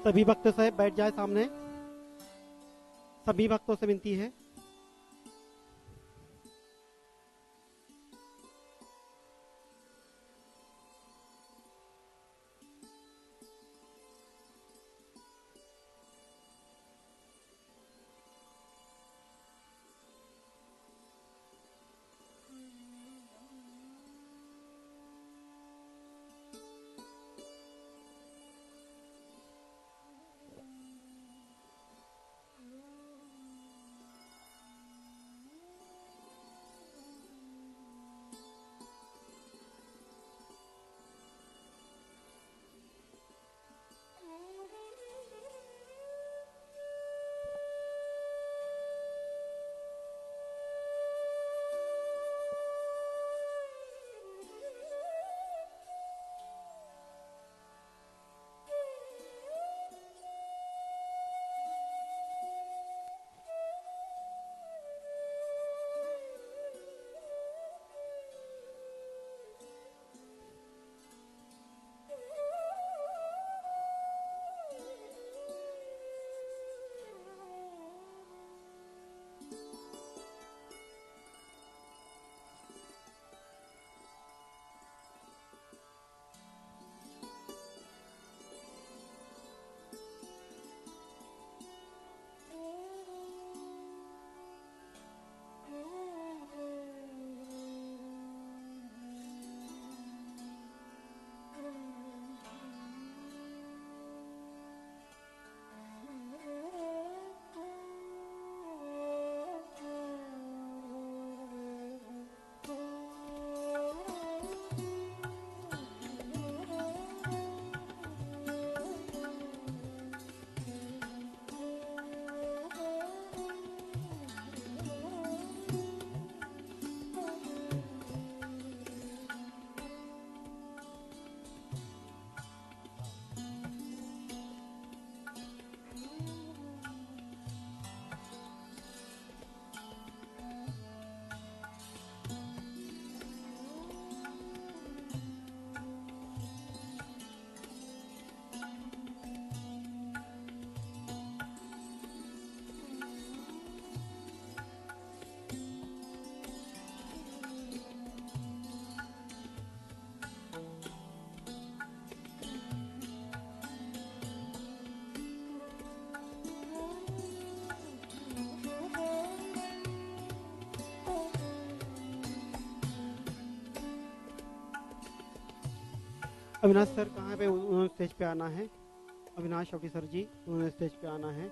सभी भक्तों से बैठ जाए सामने। सभी भक्तों से विनती है। अविनाश सर कहाँ पे? उन्होंने स्टेज पे आना है। अविनाश ऑफिसर जी, उन्होंने स्टेज पे आना है।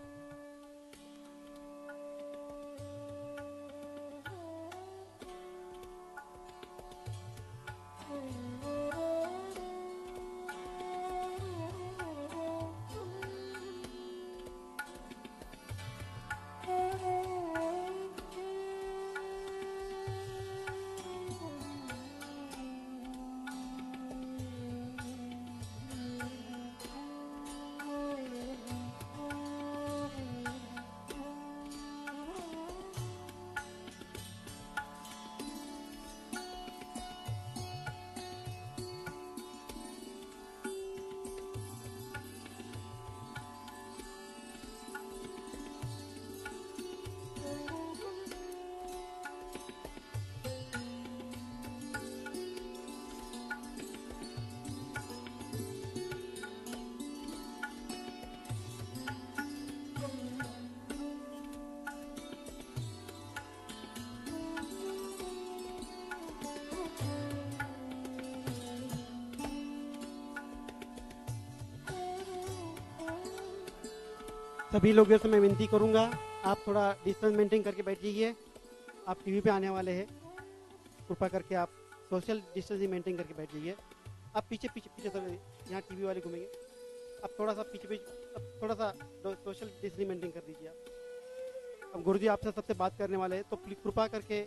सभी लोगों से मैं विनती करूंगा, आप थोड़ा डिस्टेंस मेंटेन करके बैठ जाइए। आप टीवी पे आने वाले हैं, कृपा करके आप सोशल डिस्टेंसिंग मेंटेन करके बैठ जाइए। आप पीछे पीछे पीछे थोड़े, यहाँ टीवी वाले घूमेंगे, आप थोड़ा सा पीछे पीछे, अब थोड़ा सा सोशल डिस्टेंसिंग मेंटेन कर दीजिए आप। अब गुरुजी आपसे सबसे बात करने वाले हैं, तो कृपा करके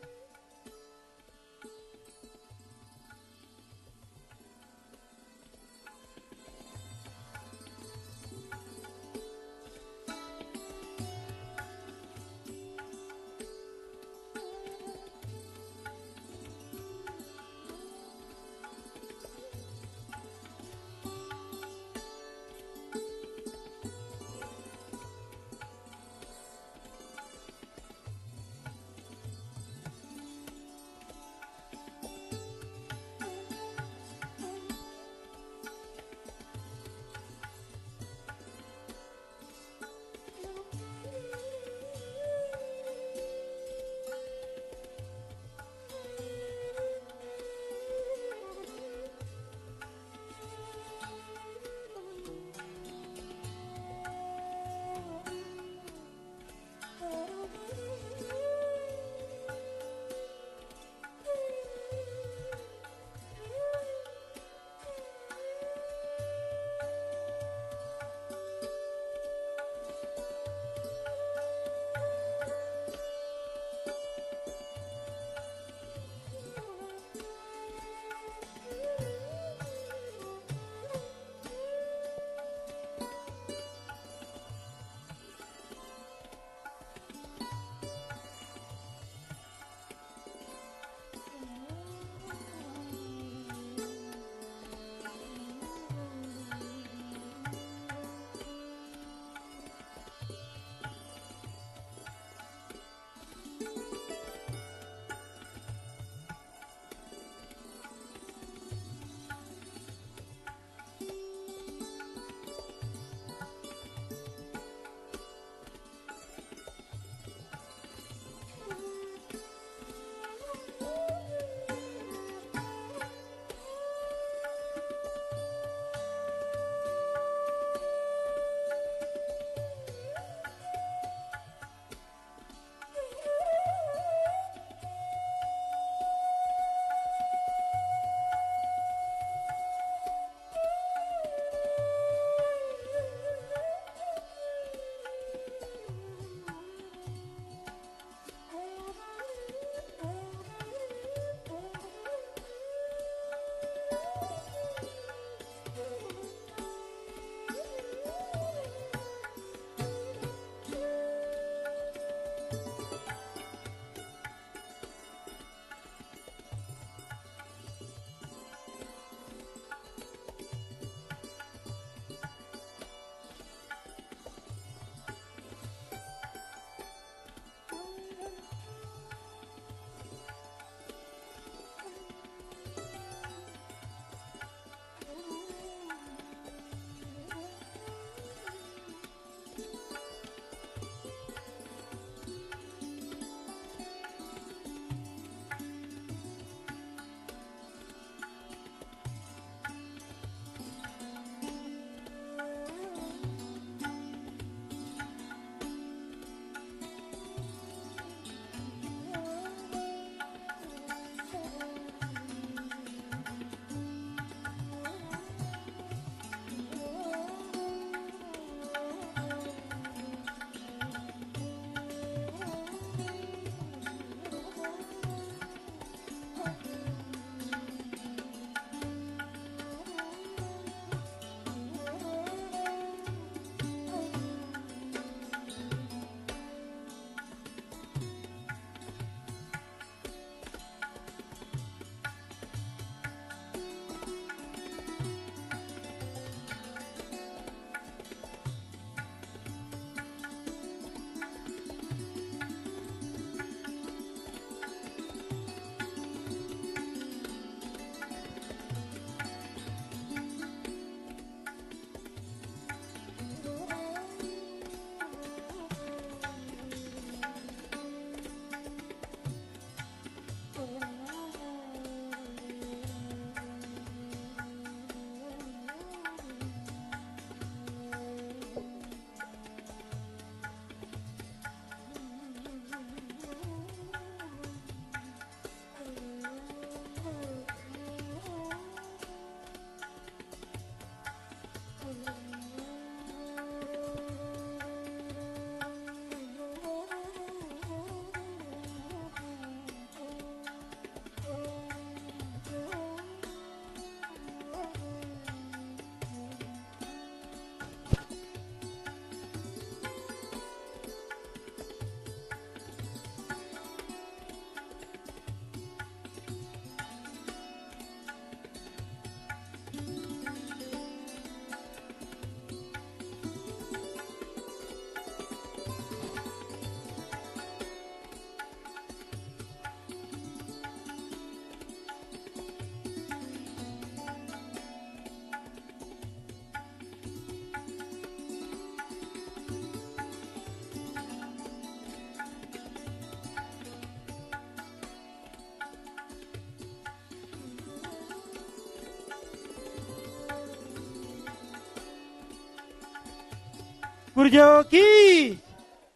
गुरुदेव की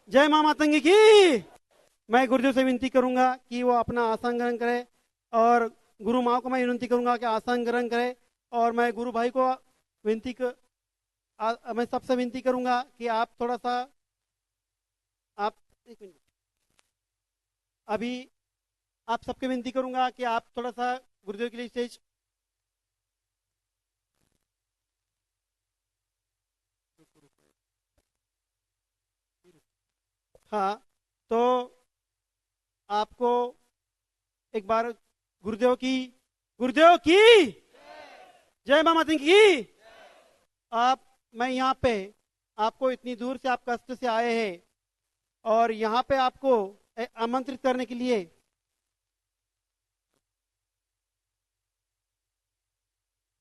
जय मां मातंगी की। मैं गुरुदेव से विनती करूंगा कि वो अपना आसन ग्रहण करे और गुरु माँ को मैं विनती करूंगा कि आसन ग्रहण करे। और मैं गुरु भाई को मैं सबसे विनती करूंगा कि आप थोड़ा सा आप एक मिनट अभी आप सबके विनती करूंगा कि आप थोड़ा सा गुरुदेव के लिए स्टेज हाँ तो आपको एक बार गुरुदेव की जय मामा सिंह की। आप मैं यहाँ पे आपको इतनी दूर से आप कष्ट से आए हैं और यहाँ पे आपको आमंत्रित करने के लिए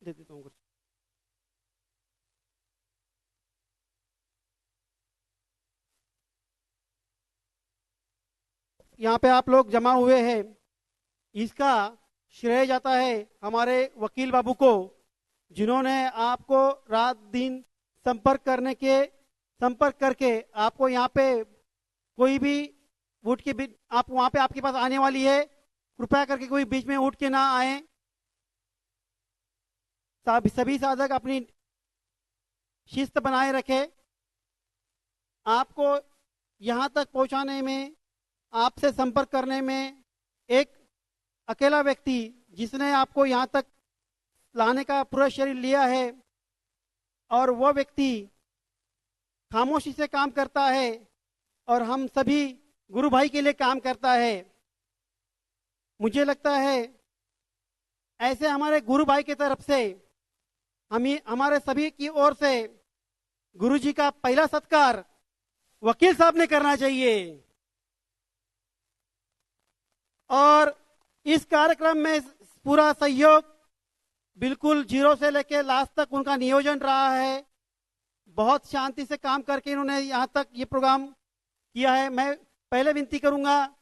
दे देता हूँ। यहाँ पे आप लोग जमा हुए हैं, इसका श्रेय जाता है हमारे वकील बाबू को, जिन्होंने आपको रात दिन संपर्क करके आपको यहाँ पे कोई भी उठ के आप वहाँ पे आपके पास आने वाली है, कृपया करके कोई बीच में उठ के ना आए। सभी साधक अपनी शिस्त बनाए रखे। आपको यहाँ तक पहुँचाने में, आपसे संपर्क करने में एक अकेला व्यक्ति जिसने आपको यहाँ तक लाने का पूरा शरीर लिया है और वह व्यक्ति खामोशी से काम करता है और हम सभी गुरु भाई के लिए काम करता है। मुझे लगता है ऐसे हमारे गुरु भाई की तरफ से हमारे सभी की ओर से गुरु जी का पहला सत्कार वकील साहब ने करना चाहिए। और इस कार्यक्रम में पूरा सहयोग बिल्कुल जीरो से लेकर लास्ट तक उनका नियोजन रहा है। बहुत शांति से काम करके इन्होंने यहाँ तक ये प्रोग्राम किया है। मैं पहले विनती करूंगा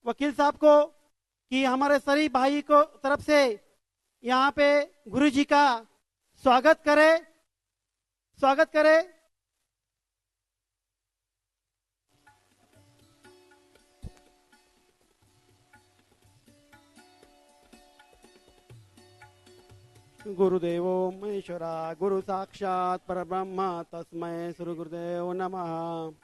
वकील साहब को कि हमारे सभी भाई को तरफ से यहाँ पे गुरु जी का स्वागत करे। गुरुदेवो महेश्वरा गुरु साक्षात परब्रह्म तस्मै श्री गुरुदेव नमः।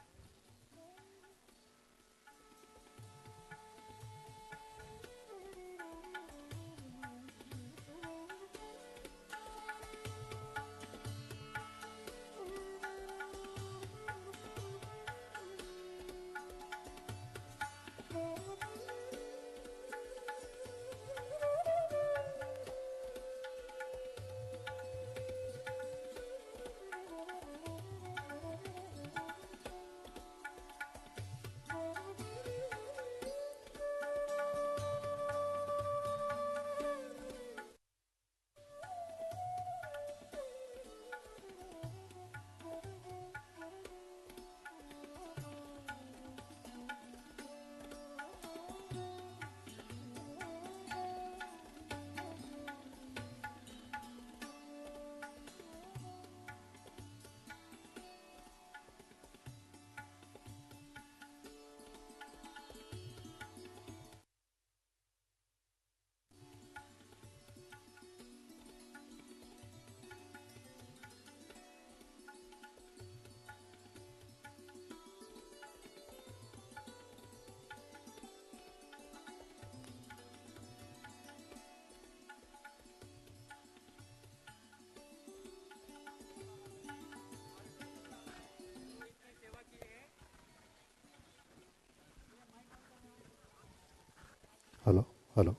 Hello hello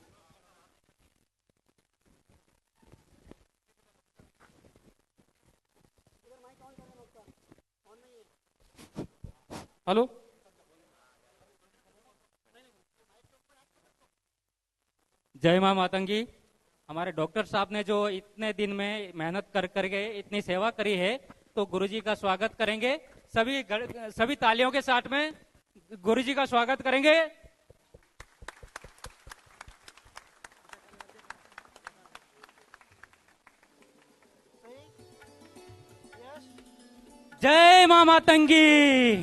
hello. जय मां मातंगी। हमारे डॉक्टर साहब ने जो इतने दिन में मेहनत कर करके इतनी सेवा करी है, तो गुरुजी का स्वागत करेंगे। सभी तालियों के साथ में गुरुजी का स्वागत करेंगे। जय मां मातंगी,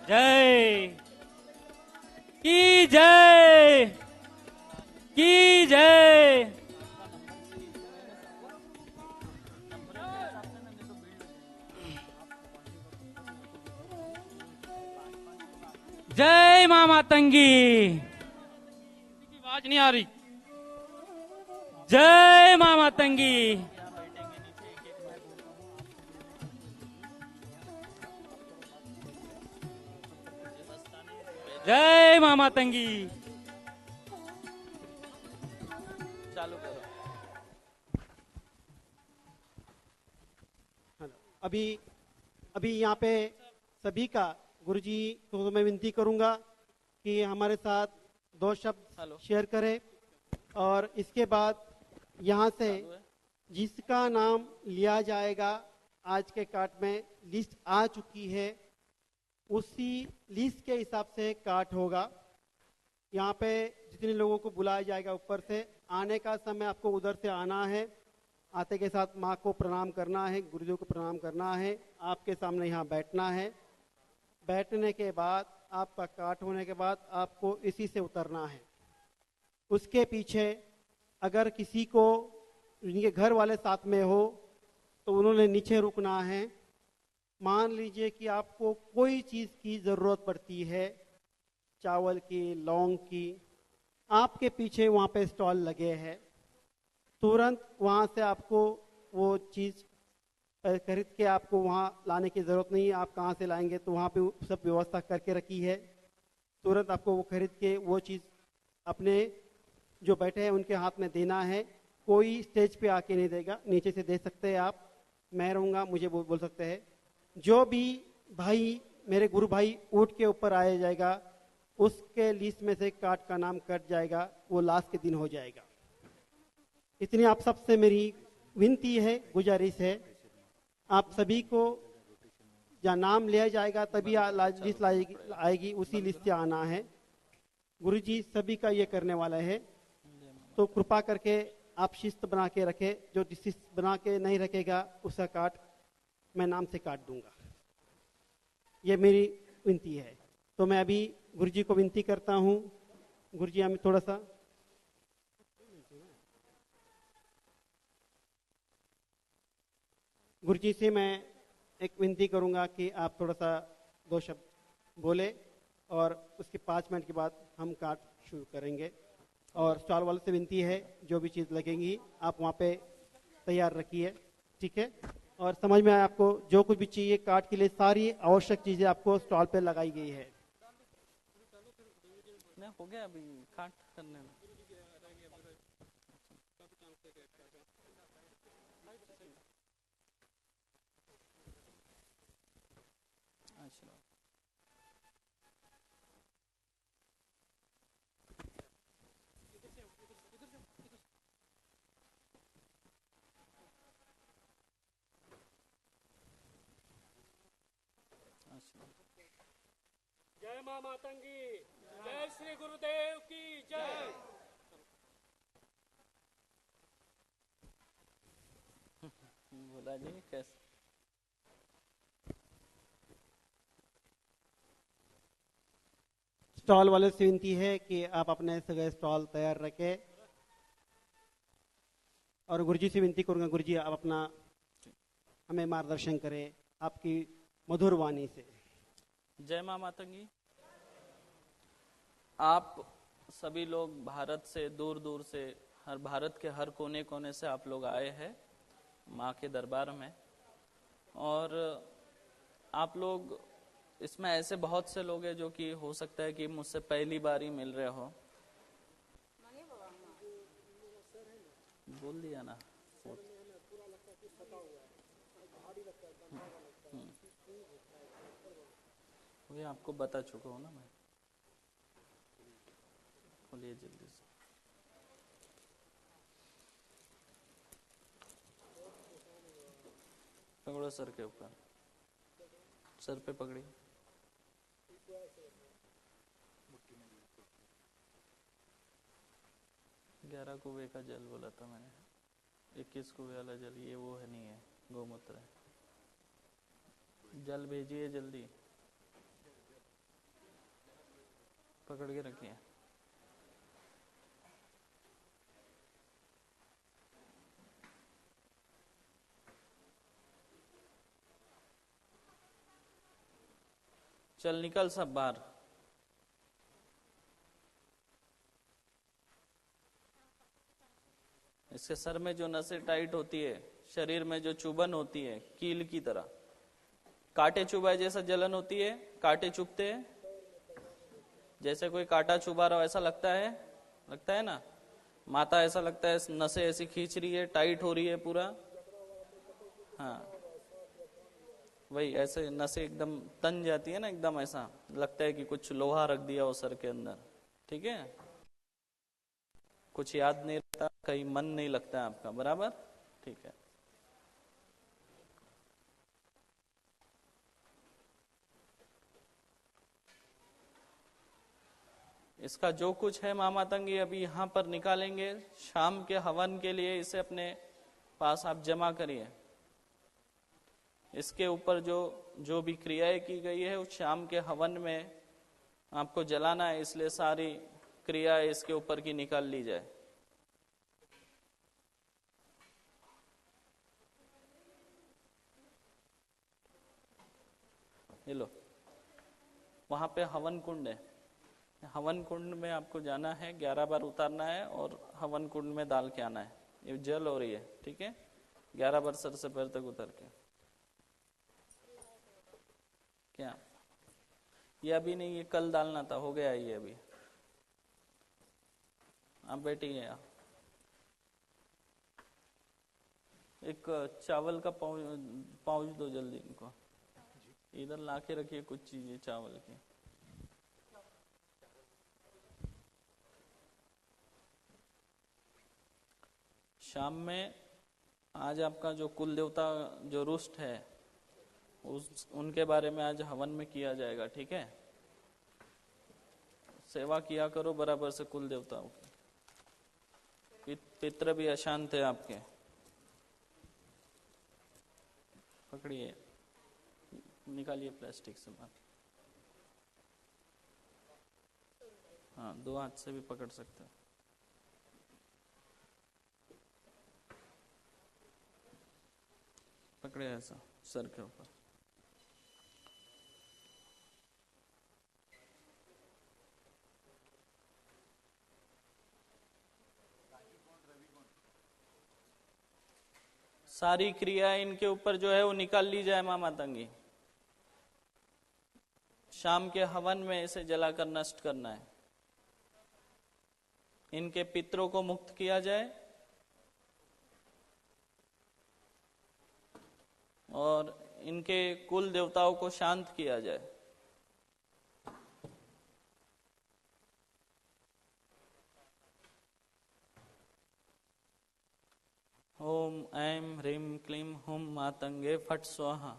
जय की जय, की जय। जय मां मातंगी, आवाज नहीं आ रही। जय मां मातंगी, जय मां मातंगी। चालू करो। हेलो। अभी अभी यहाँ पे सभी का गुरुजी को मैं विनती करूंगा कि हमारे साथ दो शब्द हेलो। शेयर करें और इसके बाद यहाँ से जिसका नाम लिया जाएगा आज के कार्ड में लिस्ट आ चुकी है, उसी लिस्ट के हिसाब से कार्ड होगा। यहाँ पे जितने लोगों को बुलाया जाएगा ऊपर से, आने का समय आपको उधर से आना है। आते के साथ माँ को प्रणाम करना है, गुरुजी को प्रणाम करना है, आपके सामने यहाँ बैठना है। बैठने के बाद आपका काट होने के बाद आपको इसी से उतरना है। उसके पीछे अगर किसी को उनके घर वाले साथ में हो तो उन्होंने नीचे रुकना है। मान लीजिए कि आपको कोई चीज़ की ज़रूरत पड़ती है, चावल की, लौंग की, आपके पीछे वहाँ पे स्टॉल लगे हैं, तुरंत वहाँ से आपको वो चीज़ खरीद के आपको वहाँ लाने की ज़रूरत नहीं है। आप कहाँ से लाएंगे, तो वहाँ पे सब व्यवस्था करके रखी है। तुरंत आपको वो खरीद के वो चीज़ अपने जो बैठे हैं उनके हाथ में देना है। कोई स्टेज पे आके नहीं देगा, नीचे से दे सकते हैं आप, मैं रहूँगा, मुझे बोल सकते हैं। जो भी भाई मेरे गुरु भाई ऊँट के ऊपर आया जाएगा, उसके लिस्ट में से कार्ड का नाम कट जाएगा, वो लास्ट के दिन हो जाएगा। इतनी आप सबसे मेरी विनती है, गुजारिश है, आप सभी को जहाँ नाम लिया जाएगा तभी लिस्ट आएगी, उसी लिस्ट से आना है। गुरुजी सभी का ये करने वाला है, तो कृपा करके आप शिस्त बना के रखे। जो शिस्त बना के नहीं रखेगा उसका कार्ड मैं नाम से काट दूंगा। ये मेरी विनती है। तो मैं अभी गुरुजी को विनती करता हूँ। गुरुजी हमें थोड़ा सा गुरुजी से मैं एक विनती करूंगा कि आप थोड़ा सा दो शब्द बोले और उसके 5 मिनट के बाद हम कार्ड शुरू करेंगे। और स्टॉल वाले से विनती है, जो भी चीज़ लगेंगी आप वहाँ पे तैयार रखिए, ठीक है। और समझ में आया आपको, जो कुछ भी चाहिए कार्ड के लिए सारी आवश्यक चीज़ें आपको स्टॉल पे लगाई गई है। नहीं हो गया अभी काट करने में। अच्छा अच्छा। जय मां मातंगी, जय श्री गुरुदेव की जय। बोला जी कैसे? स्टॉल वाले से विनती है कि आप अपने सगळे स्टॉल तैयार रखें। और गुरुजी से विनती करूंगा, गुरुजी आप अपना हमें मार्गदर्शन करें आपकी मधुर वाणी से। जय मां मातंगी। आप सभी लोग भारत से दूर दूर से, हर भारत के हर कोने कोने से आप लोग आए हैं माँ के दरबार में। और आप लोग इसमें ऐसे बहुत से लोग हैं जो कि हो सकता है कि मुझसे पहली बार ही मिल रहे हो। बोल दिया ना। ये आपको बता चुका हूँ ना मैं। खोलिए जल्दी से। पकड़ो सर के ऊपर, सर पे पकड़ी। ग्यारह कुएं का जल बोला था मैंने, 21 कुएं वाला जल, ये वो है नहीं है। गोमूत्र है। जल भेजिए जल्दी, पकड़ के रखिए। चल निकल सब बाहर। इसके सर में जो नसें टाइट होती है, शरीर में जो चुभन होती है कील की तरह, कांटे चुभाए जैसा जलन होती है, कांटे चुभते हैं, जैसे कोई कांटा चुभा रहा हो ऐसा लगता है ना। माथा ऐसा लगता है, नसें ऐसी खींच रही है, टाइट हो रही है पूरा। हाँ वही, ऐसे नसें एकदम तन जाती है ना, एकदम ऐसा लगता है कि कुछ लोहा रख दिया हो सर के अंदर। ठीक है, कुछ याद नहीं रहता, कहीं मन नहीं लगता आपका, बराबर। ठीक है, इसका जो कुछ है माँ मातंगी अभी यहाँ पर निकालेंगे। शाम के हवन के लिए इसे अपने पास आप जमा करिए। इसके ऊपर जो जो भी क्रियाएं की गई है उस शाम के हवन में आपको जलाना है, इसलिए सारी क्रियाएं इसके ऊपर की निकाल ली जाए। ये लो, वहां पे हवन कुंड है, हवन कुंड में आपको जाना है, 11 बार उतारना है और हवन कुंड में डाल के आना है। ये जल हो रही है, ठीक है, 11 बार सर से पैर तक उतर के। क्या ये अभी नहीं, ये कल डालना था, हो गया ये अभी। आप बैठिए। एक चावल का पाउच दो जल्दी इनको, इधर ला के रखिए कुछ चीजें चावल की। शाम में आज आपका जो कुल देवता जो रुष्ट है उनके बारे में आज हवन में किया जाएगा। ठीक है, सेवा किया करो बराबर से कुल देवताओं की। पितृ भी अशांत है आपके। पकड़िए, निकालिए प्लास्टिक से बाहर। हाँ, 2 हाथ से भी पकड़ सकते हो। पकड़े ऐसा सर के ऊपर। सारी क्रिया इनके ऊपर जो है वो निकाल ली जाए माँ मातंगी। शाम के हवन में इसे जलाकर नष्ट करना है। इनके पितरों को मुक्त किया जाए और इनके कुल देवताओं को शांत किया जाए। ओम ऐं ह्रीं क्लीं हुं मातंगे फट स्वाहा।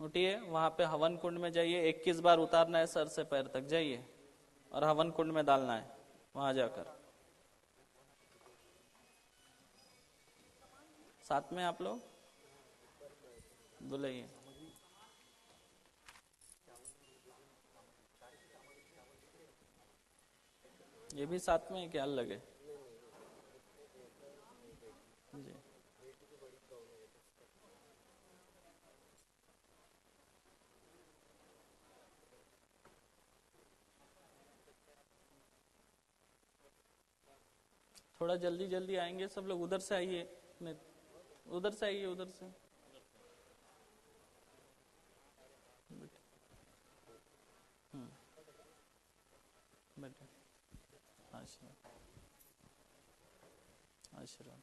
उठिए, वहां पे हवन कुंड में जाइए, 21 बार उतारना है सर से पैर तक, जाइए और हवन कुंड में डालना है वहां जाकर। साथ में आप लोग बुलाइए। ये भी साथ में क्या लगे जी। थोड़ा जल्दी जल्दी आएंगे सब लोग, उधर से आइए, उधर से आइए, उधर से। बेटे आशीर्वाद, आशीर्वाद।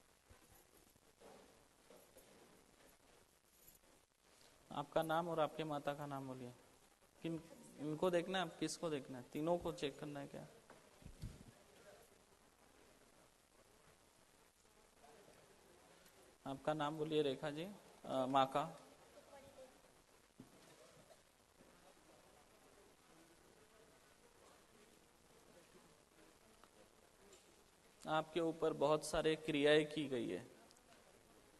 आपका नाम और आपके माता का नाम बोलिए। किन इनको देखना है, आप किसको देखना है? तीनों को चेक करना है क्या? आपका नाम बोलिए रेखा जी। माँ का आपके ऊपर बहुत सारे क्रियाएं की गई है।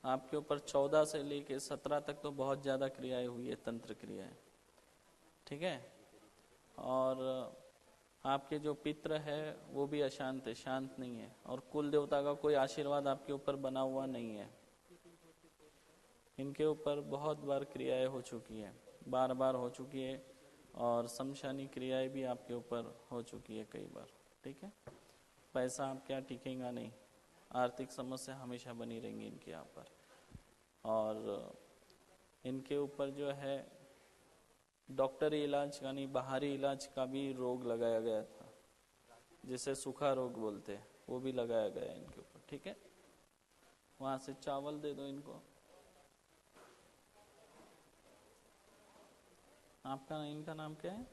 आपके ऊपर 14 से लेके 17 तक तो बहुत ज्यादा क्रियाएं हुई है, तंत्र क्रियाएं, ठीक है। और आपके जो पित्र है वो भी अशांत है, शांत नहीं है, और कुल देवता का कोई आशीर्वाद आपके ऊपर बना हुआ नहीं है। इनके ऊपर बहुत बार क्रियाएं हो चुकी है, बार बार हो चुकी है, और शमशानी क्रियाएं भी आपके ऊपर हो चुकी है कई बार, ठीक है। पैसा आपके यहाँ टिकेगा नहीं, आर्थिक समस्या हमेशा बनी रहेंगी इनके यहाँ पर। और इनके ऊपर जो है डॉक्टरी इलाज का नहीं, बाहरी इलाज का भी रोग लगाया गया था, जिसे सूखा रोग बोलते हैं, वो भी लगाया गया है इनके ऊपर, ठीक है। वहां से चावल दे दो इनको। आपका इनका नाम क्या है?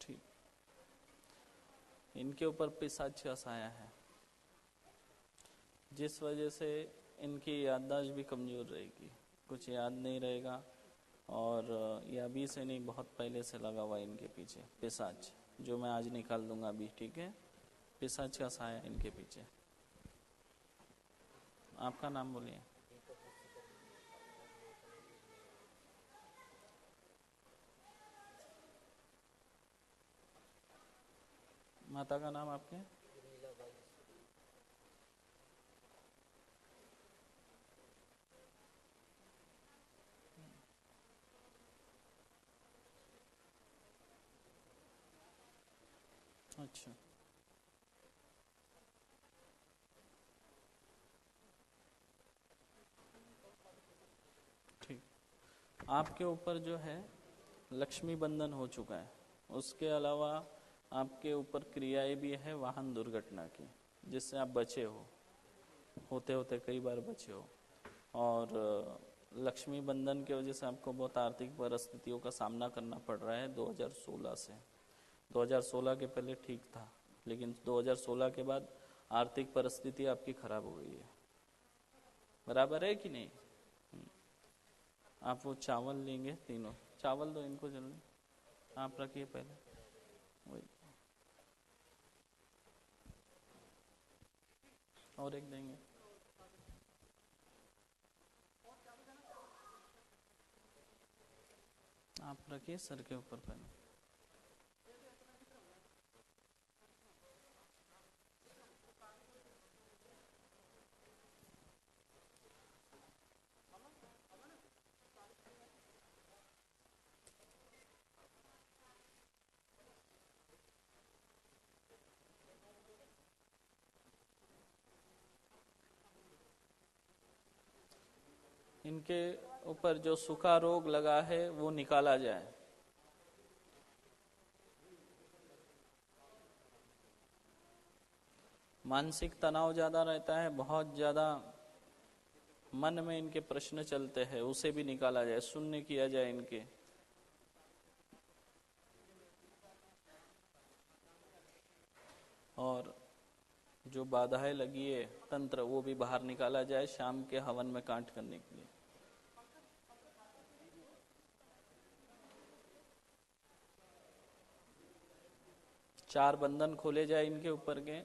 ठीक, इनके ऊपर पिशाच का साया है, जिस वजह से इनकी याददाश्त भी कमजोर रहेगी, कुछ याद नहीं रहेगा। और ये अभी से नहीं, बहुत पहले से लगा हुआ है इनके पीछे पिशाच, जो मैं आज निकाल दूंगा अभी, ठीक है। पिशाच का साया इनके पीछे। आपका नाम बोलिए। माता का नाम आपके? अच्छा, ठीक। आपके ऊपर जो है लक्ष्मी बंधन हो चुका है, उसके अलावा आपके ऊपर क्रियाएं भी है वाहन दुर्घटना की, जिससे आप बचे हो, होते होते कई बार बचे हो। और लक्ष्मी बंधन की वजह से आपको बहुत आर्थिक परिस्थितियों का सामना करना पड़ रहा है 2016 से। 2016 के पहले ठीक था, लेकिन 2016 के बाद आर्थिक परिस्थिति आपकी खराब हो गई है। बराबर है कि नहीं? आप वो चावल लेंगे, तीनों चावल दो इनको जल्दी, आप रखिए पहले वही, और एक देंगे। आप रखिए सर के ऊपर पहले। इनके ऊपर जो सूखा रोग लगा है वो निकाला जाए। मानसिक तनाव ज्यादा रहता है, बहुत ज्यादा मन में इनके प्रश्न चलते हैं, उसे भी निकाला जाए, शून्य किया जाए इनके। और जो बाधाएं लगी है तंत्र, वो भी बाहर निकाला जाए शाम के हवन में कांट करने के लिए। चार बंधन खोले जाए इनके ऊपर के।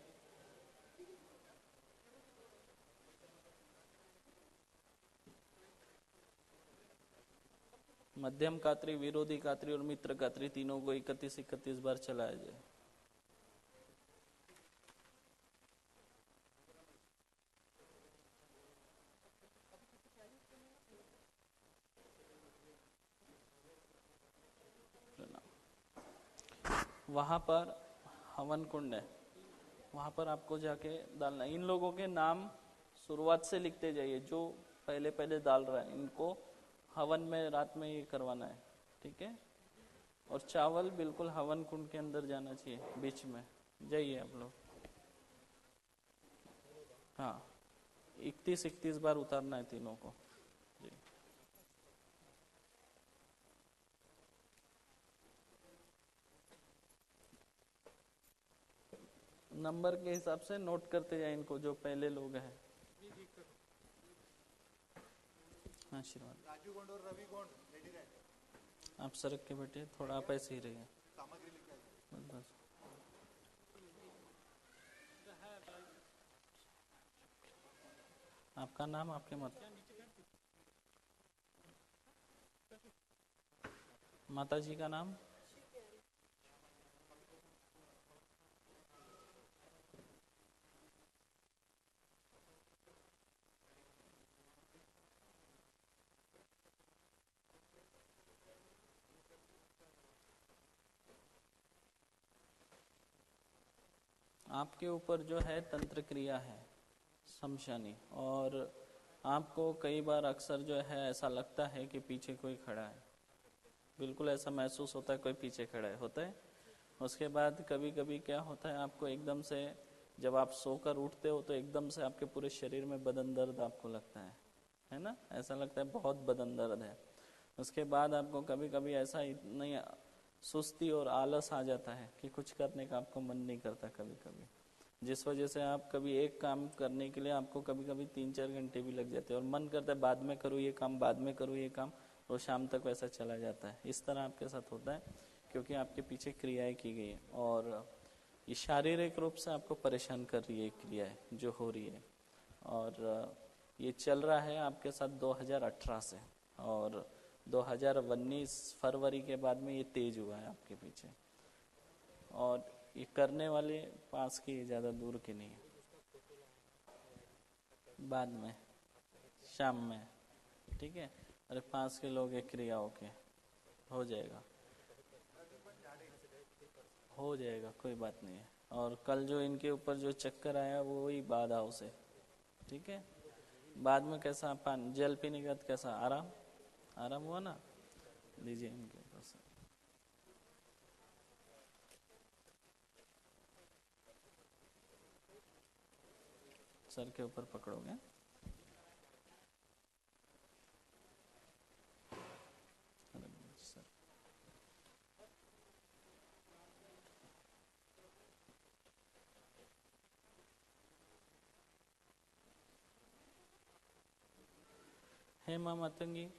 मध्यम कात्री, विरोधी कात्री और मित्र कात्री तीनों को 31 बार चलाया जाए। वहां पर हवन कुंड है, वहां पर आपको जाके डालना। इन लोगों के नाम शुरुआत से लिखते जाइए, जो पहले पहले डाल रहा है, इनको हवन में रात में ये करवाना है, ठीक है। और चावल बिल्कुल हवन कुंड के अंदर जाना चाहिए, बीच में जाइए आप लोग। हाँ, 31 बार उतारना है तीनों को जी। नंबर के हिसाब से नोट करते जाए इनको, जो पहले लोग हैं। आशीर्वाद राजू गोंड और रवि गोंड रेडी रहे। आप सड़क के बैठे, थोड़ा आप ऐसे ही रहिए। सामग्री लेके आइए। बस आपका नाम, आपके मत, माता जी का नाम? आपके ऊपर जो है तंत्र क्रिया है शमशानी, और आपको कई बार अक्सर जो है ऐसा लगता है कि पीछे कोई खड़ा है, बिल्कुल ऐसा महसूस होता है कोई पीछे खड़ा है, होता है। उसके बाद कभी कभी क्या होता है, आपको एकदम से जब आप सोकर उठते हो तो एकदम से आपके पूरे शरीर में बदन दर्द आपको लगता है ना, ऐसा लगता है बहुत बदन दर्द है। उसके बाद आपको कभी कभी ऐसा नहीं सुस्ती और आलस आ जाता है कि कुछ करने का आपको मन नहीं करता कभी कभी, जिस वजह से आप कभी एक काम करने के लिए आपको कभी कभी 3-4 घंटे भी लग जाते हैं, और मन करता है बाद में करूँ ये काम, बाद में करूँ ये काम, और शाम तक वैसा चला जाता है। इस तरह आपके साथ होता है क्योंकि आपके पीछे क्रियाएं की गई है, और ये शारीरिक रूप से आपको परेशान कर रही है क्रियाएं जो हो रही है, और ये चल रहा है आपके साथ 2018 से, और 2019 फरवरी के बाद में ये तेज हुआ है आपके पीछे। और ये करने वाले पास की, ज़्यादा दूर की नहीं है, बाद में शाम में, ठीक है। अरे पास के लोग एक क्रिया होके हो जाएगा, हो जाएगा, कोई बात नहीं है। और कल जो इनके ऊपर जो चक्कर आया वो वही बाधाओं से, ठीक है। बाद में कैसा पानी जल पीने के बाद कैसा आराम, आराम हुआ ना, लीजिए इनके ऊपर से। सर के ऊपर पकड़ोगे, सर हे माँ मातंगी,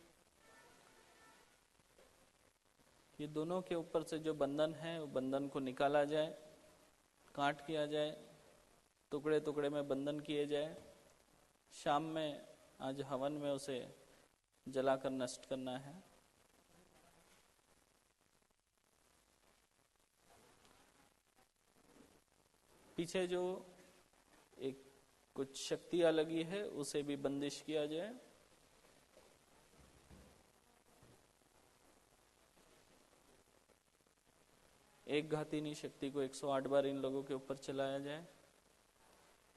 ये दोनों के ऊपर से जो बंधन है वो बंधन को निकाला जाए, काट किया जाए, टुकड़े टुकड़े में बंधन किए जाए। शाम में आज हवन में उसे जलाकर नष्ट करना है। पीछे जो एक कुछ शक्तियां लगी है उसे भी बंदिश किया जाए। एक घातिनी शक्ति को 108 बार इन लोगों के ऊपर चलाया जाए।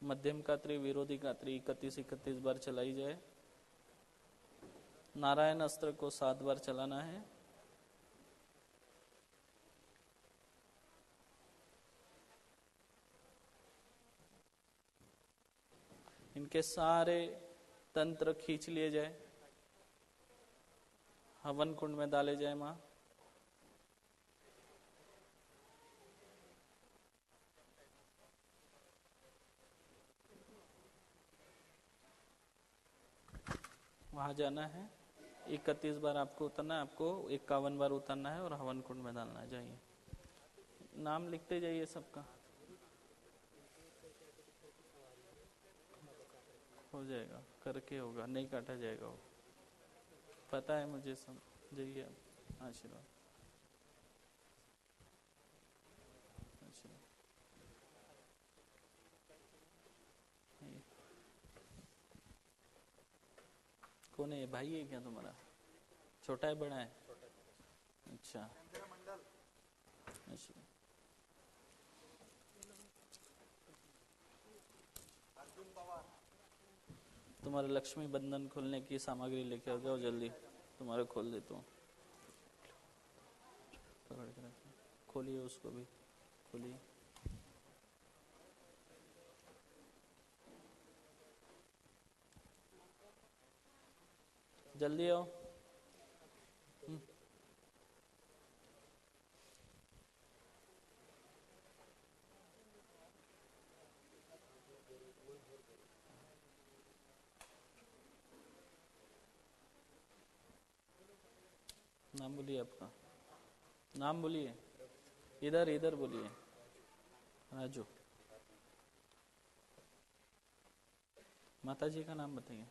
मध्यम कात्री, विरोधी कात्री 31 बार चलाई जाए। नारायण अस्त्र को 7 बार चलाना है। इनके सारे तंत्र खींच लिए जाए, हवन कुंड में डाले जाए मां। वहां जाना है, 31 बार आपको उतरना है, आपको 51 बार उतरना है और हवन कुंड में डालना है। जाइए, नाम लिखते जाइए सबका, हो जाएगा, करके होगा, नहीं काटा जाएगा वो, पता है मुझे सब। जाइए आप, आशीर्वाद, आशीर्वाद। कौन है, भाई है क्या तुम्हारा? छोटा है बड़ा है? अच्छा, अच्छा। तुम्हारे लक्ष्मी बंधन खोलने की सामग्री लेके आ जाओ जल्दी, तुम्हारे खोल देता हूँ। पकड़ के रखो, खोलिए उसको भी, खोलिए। जल्दी आओ। नाम बोलिए आपका, नाम बोलिए, इधर इधर बोलिए। राजू। माता जी का नाम बताइए।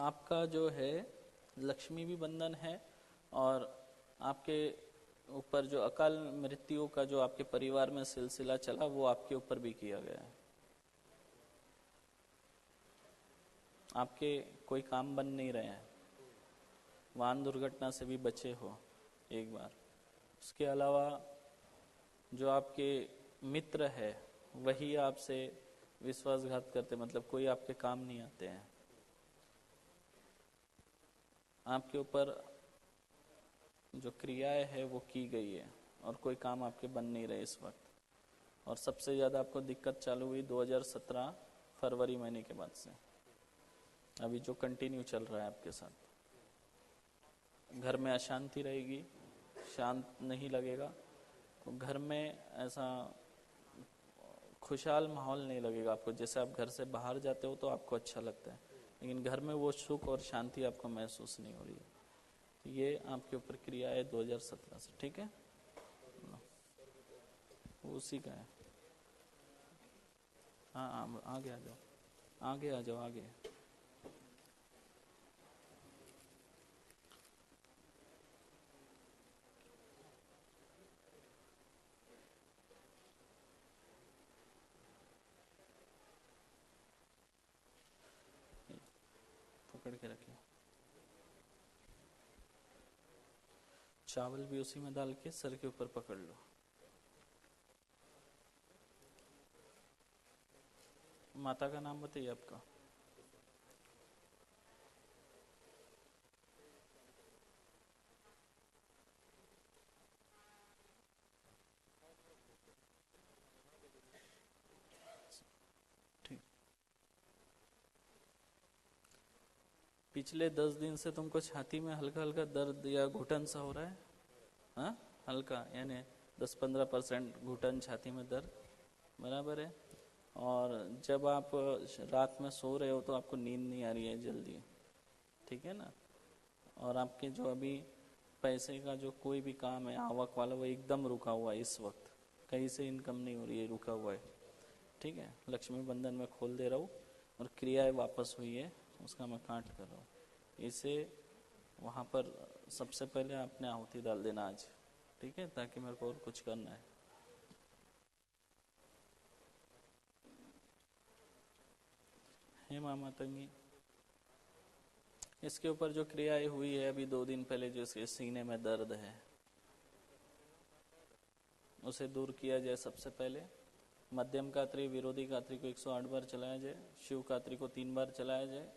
आपका जो है लक्ष्मी भी बंधन है, और आपके ऊपर जो अकाल मृत्यु का जो आपके परिवार में सिलसिला चला वो आपके ऊपर भी किया गया है। आपके कोई काम बन नहीं रहे हैं, वाहन दुर्घटना से भी बचे हो एक बार। उसके अलावा जो आपके मित्र है वही आपसे विश्वासघात करते, मतलब कोई आपके काम नहीं आते हैं। आपके ऊपर जो क्रियाएं है वो की गई है और कोई काम आपके बन नहीं रहे इस वक्त। और सबसे ज़्यादा आपको दिक्कत चालू हुई 2017 फरवरी महीने के बाद से, अभी जो कंटिन्यू चल रहा है आपके साथ। घर में अशांति रहेगी, शांत नहीं लगेगा, तो घर में ऐसा खुशहाल माहौल नहीं लगेगा आपको। जैसे आप घर से बाहर जाते हो तो आपको अच्छा लगता है, लेकिन घर में वो सुख और शांति आपको महसूस नहीं हो रही है। तो ये आपके ऊपर क्रिया है 2017 से, ठीक है? उसी का है। हाँ, आगे आ जाओ, आगे आ जाओ, आगे। पकड़ के रखिए। चावल भी उसी में डाल के सर के ऊपर पकड़ लो। माता का नाम बताइए आपका। ठीक। पिछले 10 दिन से तुमको छाती में हल्का हल्का दर्द या घुटन सा हो रहा है? हाँ, हल्का, यानी 10-15% घुटन, छाती में दर्द, बराबर है। और जब आप रात में सो रहे हो तो आपको नींद नहीं आ रही है जल्दी, ठीक है ना? और आपके जो अभी पैसे का जो कोई भी काम है आवक वाला, वो एकदम रुका हुआ है इस वक्त, कहीं से इनकम नहीं हो रही है, रुका हुआ है, ठीक है? लक्ष्मी बंधन में खोल दे रहा हूँ और क्रियाएं वापस हुई है उसका मैं काट कर रहा हूँ। इसे वहाँ पर सबसे पहले आपने आहुति डाल देना आज, ठीक है? ताकि मेरे को और कुछ करना है। हे माँ मातंगी, इसके ऊपर जो क्रियाएं हुई है अभी 2 दिन पहले, जो इसके सीने में दर्द है उसे दूर किया जाए। सबसे पहले मध्यम कात्री विरोधी कात्री को 108 बार चलाया जाए, शिव कात्री को 3 बार चलाया जाए।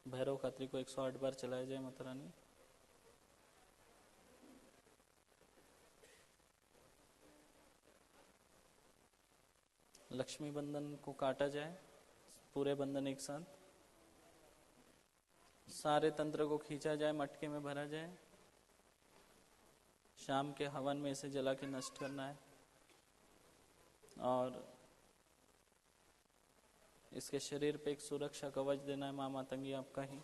भैरव कात्री को 108 बार चलाया जाए। माता रानी, लक्ष्मी बंधन को काटा जाए, पूरे बंधन एक साथ। सारे तंत्र को खींचा जाए, मटके में भरा जाए। शाम के हवन में इसे जला के नष्ट करना है। और इसके शरीर पे एक सुरक्षा कवच देना है माँ मातंगी आपका ही।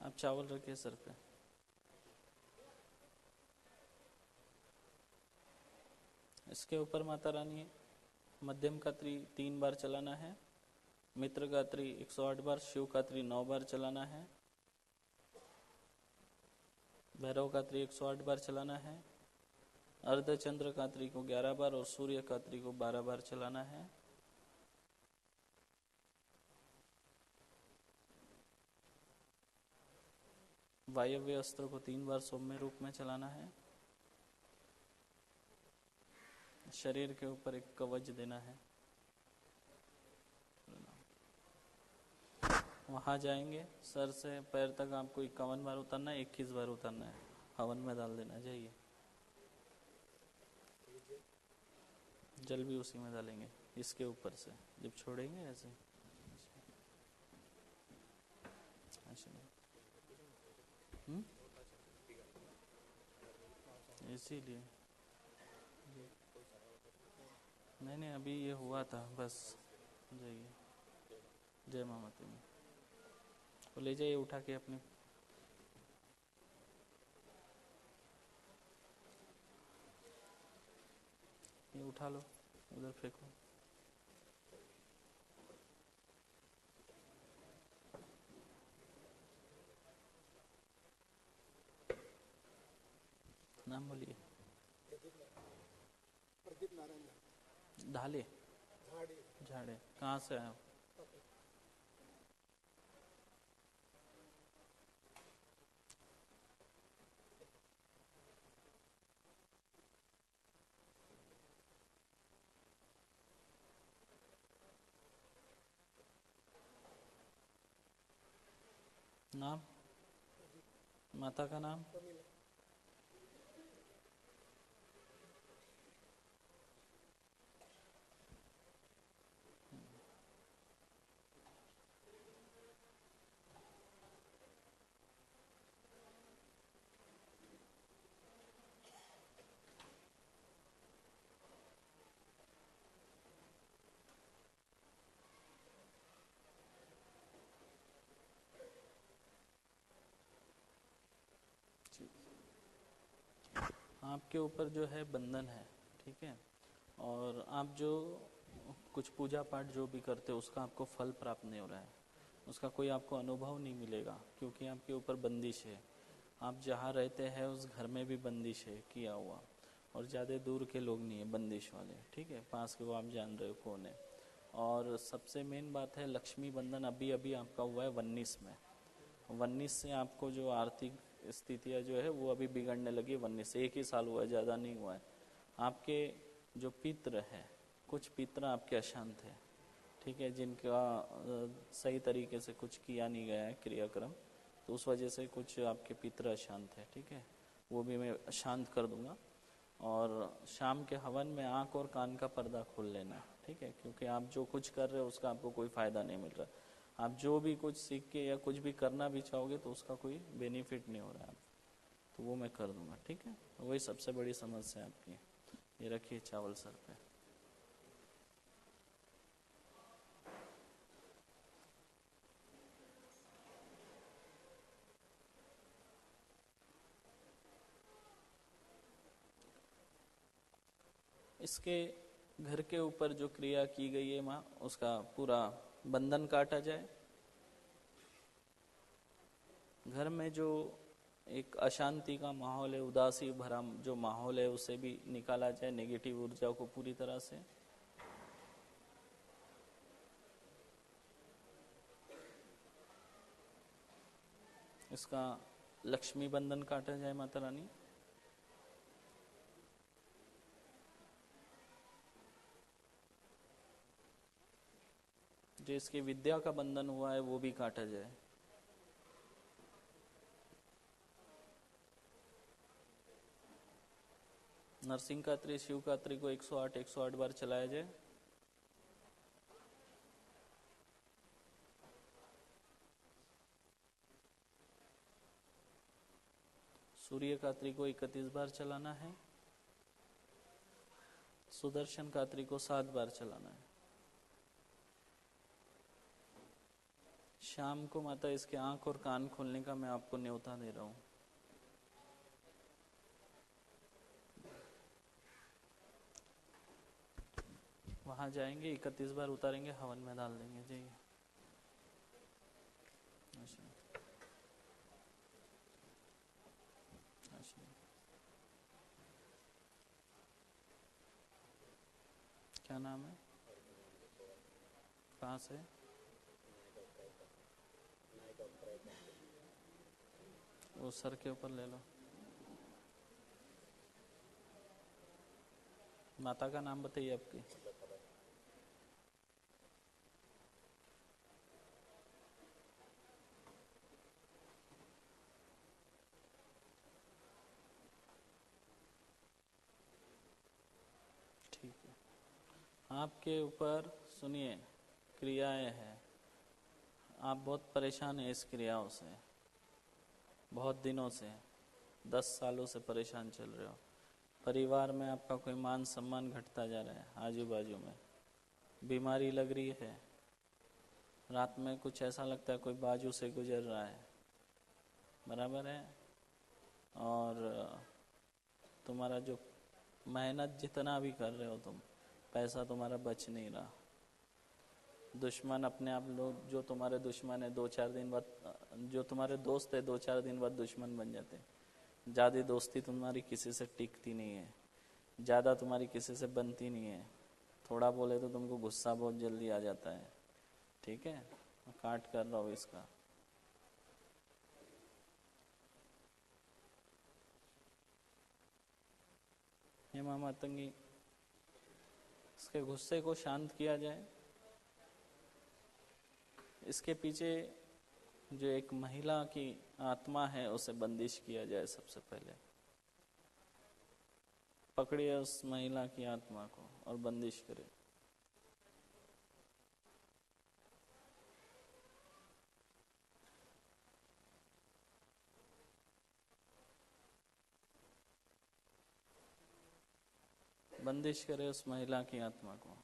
आप चावल रखिए सर पे। इसके ऊपर माता रानी मध्यम कात्री 3 बार चलाना है, मित्र कात्री 108 बार, शिव कात्री 9 बार चलाना है, भैरव कात्री 108 बार चलाना है, अर्धचंद्र कात्री को 11 बार और सूर्य कात्री को 12 बार चलाना है। वायव्य अस्त्र को 3 बार सौम्य रूप में चलाना है। शरीर के ऊपर एक कवच देना है। वहाँ जाएंगे, सर से पैर तक आपको 51 बार उतरना है, 21 बार उतरना है, हवन में डाल देना। जाइए, जल भी उसी में डालेंगे, इसके ऊपर से जब छोड़ेंगे ऐसे। इसीलिए नहीं, अभी ये हुआ था बस। जाइए, जय माता दी। वो ले जाइए उठा के अपने। ये उठा लो, उधर फेंको। नाम बोलिए। प्रदीप नारायण ढाले झाड़ी झाड़े। कहाँ से आए हो? नाम? माता का नाम? आपके ऊपर जो है बंधन है, ठीक है। और आप जो कुछ पूजा पाठ जो भी करते हो उसका आपको फल प्राप्त नहीं हो रहा है, उसका कोई आपको अनुभव नहीं मिलेगा, क्योंकि आपके ऊपर बंदिश है। आप जहाँ रहते हैं उस घर में भी बंदिश है किया हुआ, और ज़्यादा दूर के लोग नहीं है बंदिश वाले, ठीक है। पास के वो आप जान रहे हो कौन है। और सबसे मेन बात है लक्ष्मी बंधन अभी अभी आपका हुआ है 19 में। 19 से आपको जो आर्थिक स्थितियाँ जो है वो अभी बिगड़ने लगी। 19 से 1 ही साल हुआ है, ज़्यादा नहीं हुआ है। आपके जो पितृ है, कुछ पितृ आपके अशांत है, ठीक है, जिनका सही तरीके से कुछ किया नहीं गया है क्रियाक्रम, तो उस वजह से कुछ आपके पितृ अशांत है, ठीक है। वो भी मैं शांत कर दूंगा। और शाम के हवन में आँख और कान का पर्दा खोल लेना, ठीक है, क्योंकि आप जो कुछ कर रहे हो उसका आपको कोई फ़ायदा नहीं मिल रहा। आप जो भी कुछ सीख के या कुछ भी करना भी चाहोगे तो उसका कोई बेनिफिट नहीं हो रहा है, तो वो मैं कर दूंगा, ठीक है। वही सबसे बड़ी समस्या है आपकी। ये रखिए चावल सर पे। इसके घर के ऊपर जो क्रिया की गई है माँ, उसका पूरा बंधन काटा जाए। घर में जो एक अशांति का माहौल है, उदासी भरा जो माहौल है, उसे भी निकाला जाए, नेगेटिव ऊर्जा को पूरी तरह से। इसका लक्ष्मी बंधन काटा जाए माता रानी। जो इसकी विद्या का बंधन हुआ है वो भी काटा जाए। नरसिंह कात्री, शिव कात्री को 108 बार चलाया जाए। सूर्य कात्री को 31 बार चलाना है। सुदर्शन कात्री को 7 बार चलाना है। शाम को माता इसके आंख और कान खोलने का मैं आपको न्योता दे रहा हूं। वहां जाएंगे, 31 बार उतारेंगे, हवन में डाल देंगे। जी क्या नाम है? कहाँ से? वो सर के ऊपर ले लो। माता का नाम बताइए आपकी। आपके ऊपर सुनिए क्रियाएं हैं, आप बहुत परेशान हैं इस क्रियाओं से, बहुत दिनों से, 10 सालों से परेशान चल रहे हो। परिवार में आपका कोई मान सम्मान घटता जा रहा है, आजू बाजू में बीमारी लग रही है, रात में कुछ ऐसा लगता है कोई बाजू से गुजर रहा है, बराबर है। और तुम्हारा जो मेहनत जितना भी कर रहे हो तुम, पैसा तुम्हारा बच नहीं रहा। दुश्मन अपने आप लोग, जो तुम्हारे दुश्मन है 2-4 दिन बाद, जो तुम्हारे दोस्त है 2-4 दिन बाद दुश्मन बन जाते हैं। ज़्यादा दोस्ती तुम्हारी किसी से टिकती नहीं है, ज़्यादा तुम्हारी किसी से बनती नहीं है। थोड़ा बोले तो तुमको गुस्सा बहुत जल्दी आ जाता है, ठीक है। काट कर रहा हूँ इसका। हेमा मातंगी, इसके गुस्से को शांत किया जाए। इसके पीछे जो एक महिला की आत्मा है उसे बंदिश किया जाए। सबसे पहले पकड़िए उस महिला की आत्मा को और बंदिश करें। बंदिश करे उस महिला की आत्मा को।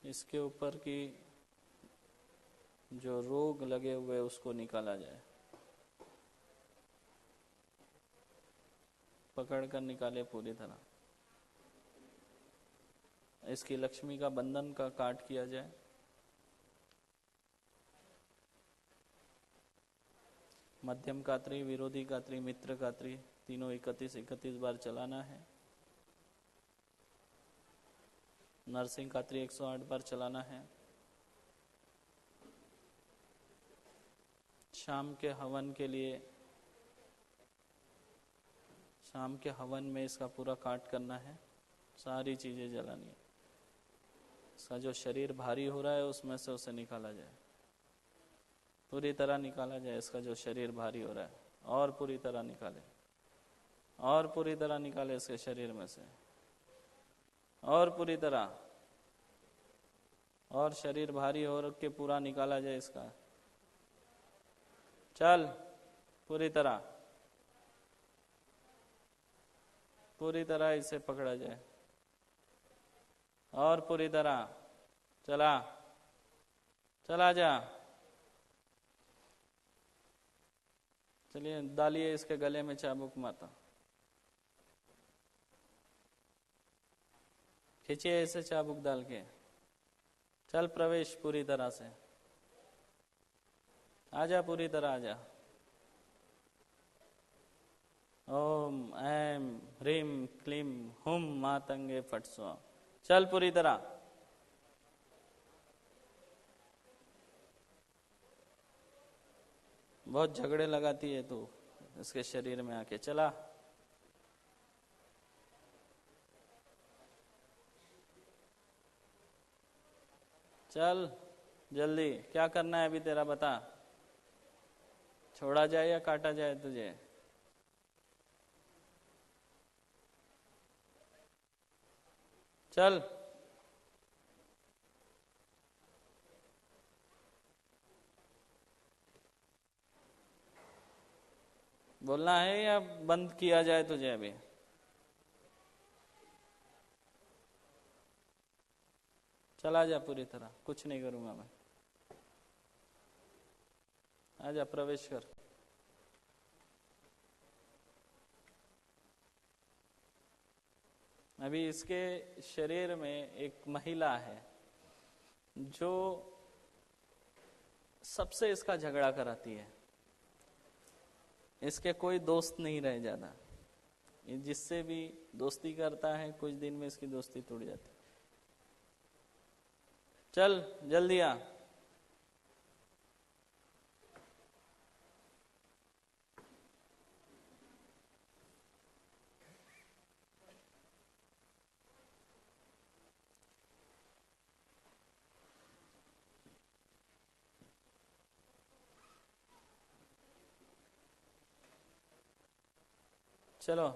इसके ऊपर की जो रोग लगे हुए उसको निकाला जाए, पकड़ कर निकाले पूरी तरह। इसकी लक्ष्मी का बंधन का काट किया जाए। मध्यम कात्री, विरोधी कात्री, मित्र कात्री, तीनों 31 बार चलाना है। नरसिंह कात्री 108 बार चलाना है। शाम के हवन के लिए, शाम के हवन में इसका पूरा काट करना है, सारी चीजें जलानी है। इसका जो शरीर भारी हो रहा है उसमें से उसे निकाला जाए, पूरी तरह निकाला जाए। इसका जो शरीर भारी हो रहा है और पूरी तरह निकाले, और पूरी तरह निकाले इसके शरीर में से, और पूरी तरह, और शरीर भारी हो के पूरा निकाला जाए इसका। चल पूरी तरह, पूरी तरह इसे पकड़ा जाए, और पूरी तरह चला, चला जा। चलिए डालिए इसके गले में चाबुक माता, खींचिए इसे चाबुक डाल के। चल प्रवेश पूरी तरह से, आजा पूरी तरह आजा। ओम ऐम ह्रीम क्लीम हुम मातंगे फट स्वाहा। चल पूरी तरह। बहुत झगड़े लगाती है तू इसके शरीर में आके। चला, चल जल्दी। क्या करना है अभी तेरा, बता। छोड़ा जाए या काटा जाए तुझे? चल। बोलना है या बंद किया जाए तुझे अभी? चला जा पूरी तरह, कुछ नहीं करूंगा मैं। आजा प्रवेश कर। अभी इसके शरीर में एक महिला है जो सबसे इसका झगड़ा कराती है। इसके कोई दोस्त नहीं रह जाता, ये जिससे भी दोस्ती करता है कुछ दिन में इसकी दोस्ती टूट जाती। चल जल्दी आ। चलो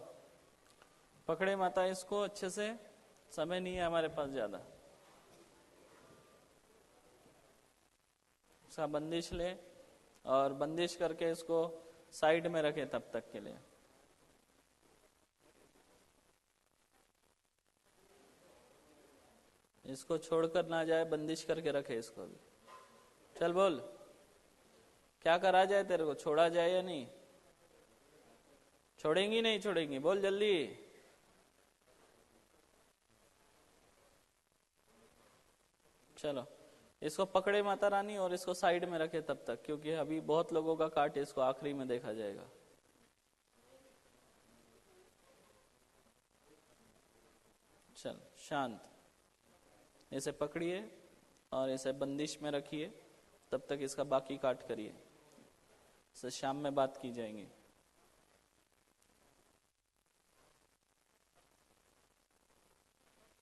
पकड़े माता इसको अच्छे से, समय नहीं है हमारे पास ज्यादा। इसका बंदिश ले और बंदिश करके इसको साइड में रखे तब तक के लिए। इसको छोड़कर ना जाए, बंदिश करके रखे इसको भी। चल बोल, क्या करा जाए तेरे को, छोड़ा जाए या नहीं? छोड़ेंगी नहीं छोड़ेंगी, बोल जल्दी। चलो इसको पकड़े माता रानी और इसको साइड में रखे तब तक, क्योंकि अभी बहुत लोगों का काट इसको आखिरी में देखा जाएगा। चल शांत, इसे पकड़िए और इसे बंदिश में रखिए, तब तक इसका बाकी काट करिए। इसे शाम में बात की जाएगी।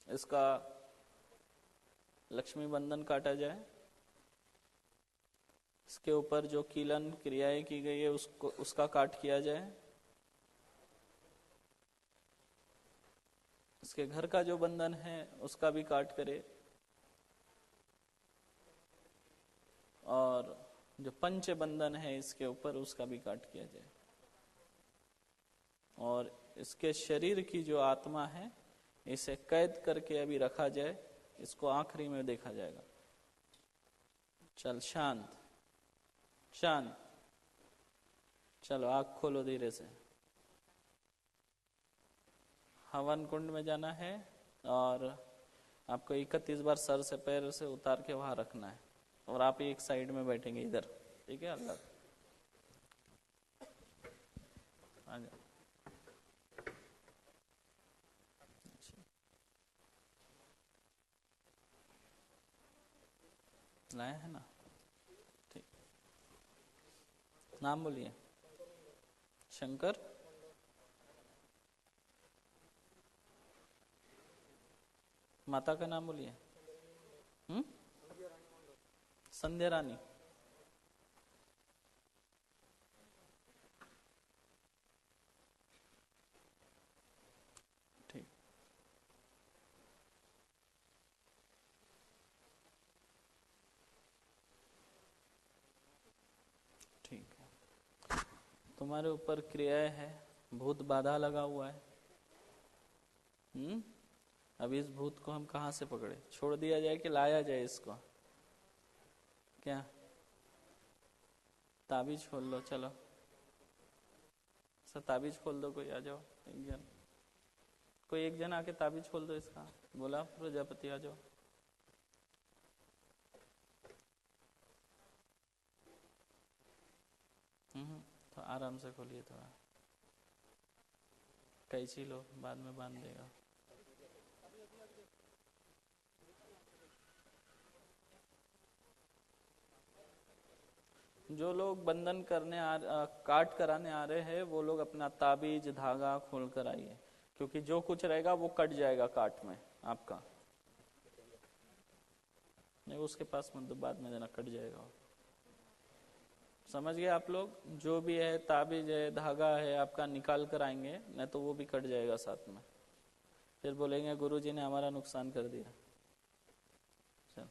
इसका लक्ष्मी बंधन काटा जाए। इसके ऊपर जो कीलन क्रियाएं की गई है उसको उसका काट किया जाए। इसके घर का जो बंधन है उसका भी काट करे। और जो पंच बंधन है इसके ऊपर उसका भी काट किया जाए। और इसके शरीर की जो आत्मा है इसे कैद करके अभी रखा जाए, इसको आखिरी में देखा जाएगा। चल शांत शांत, चलो आँख खोलो धीरे से। हवन कुंड में जाना है और आपको 31 बार सर से पैर से उतार के वहां रखना है, और आप एक साइड में बैठेंगे इधर, ठीक है? अल्लाह आ जाओ। लाया है ना? ठीक, नाम बोलिए। शंकर, माता का नाम बोलिए। संध्या रानी। ठीक, ठीक है। तुम्हारे ऊपर क्रियाएं है, भूत बाधा लगा हुआ है। अब इस भूत को हम कहाँ से पकड़े? छोड़ दिया जाए कि लाया जाए इसको? क्या ताबीज खोल लो, चलो सर ताबीज खोल दो। कोई आ जाओ, एक जन, कोई एक जन आके ताबीज खोल दो इसका। बोला प्रजापति आ जाओ। तो आराम से खोलिए, थोड़ा कैंची लो, बाद में बांध देगा। जो लोग बंधन करने काट कराने आ रहे हैं वो लोग अपना ताबीज धागा खोल कर आइए, क्योंकि जो कुछ रहेगा वो कट जाएगा काट में आपका। नहीं उसके पास मत दो, बाद में देना, कट जाएगा। समझ गए आप लोग? जो भी है ताबीज है धागा है आपका निकाल कर आएंगे, नहीं तो वो भी कट जाएगा साथ में। फिर बोलेंगे गुरुजी ने हमारा नुकसान कर दिया। चल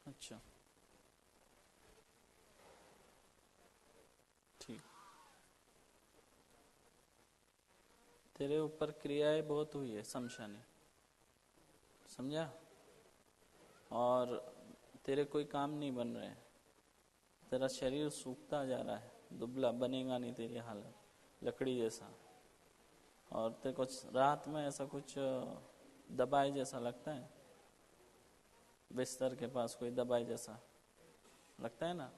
अच्छा ठीक। तेरे ऊपर क्रियाएं बहुत हुई है शमशानी, समझा? और तेरे कोई काम नहीं बन रहे, तेरा शरीर सूखता जा रहा है, दुबला बनेगा नहीं तेरी हालत, लकड़ी जैसा। और तेरे को रात में ऐसा कुछ दबाए जैसा लगता है, बिस्तर के पास कोई दबाए जैसा लगता है ना?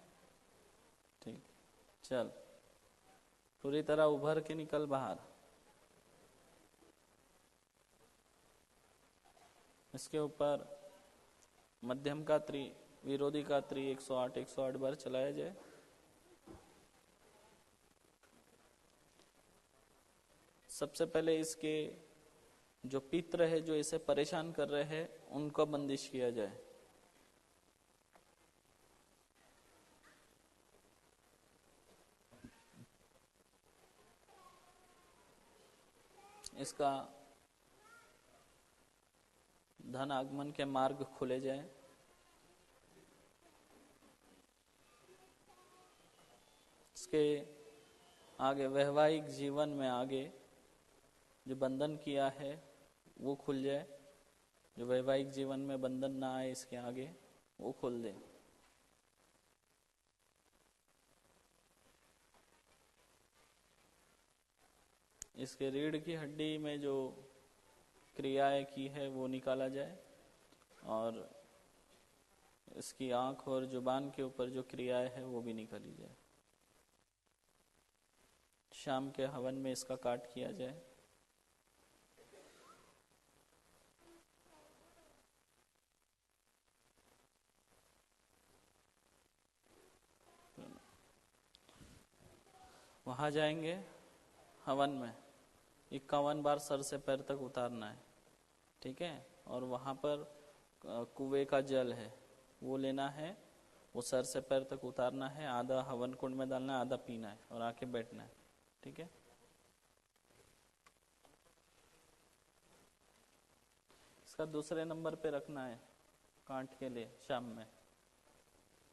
ठीक, चल पूरी तरह उभर के निकल बाहर। इसके ऊपर मध्यम का त्रि, विरोधी का त्रि 108 बार चलाया जाए। सबसे पहले इसके जो पित्र है, जो इसे परेशान कर रहे हैं, उनको बंदिश किया जाए। इसका धन आगमन के मार्ग खुले जाए। इसके आगे वैवाहिक जीवन में आगे जो बंधन किया है वो खुल जाए। जो वैवाहिक जीवन में बंधन ना आए इसके आगे, वो खोल दे। इसके रीढ़ की हड्डी में जो क्रियाएं की है वो निकाला जाए, और इसकी आंख और जुबान के ऊपर जो क्रियाएं है वो भी निकाली जाए। शाम के हवन में इसका काट किया जाए। वहां जाएंगे हवन में 51 बार सर से पैर तक उतारना है, ठीक है। और वहां पर कुएं का जल है वो लेना है, वो सर से पैर तक उतारना है, आधा हवन कुंड में डालना है, आधा पीना है और आके बैठना है, ठीक है। इसका दूसरे नंबर पे रखना है कांट के लिए, शाम में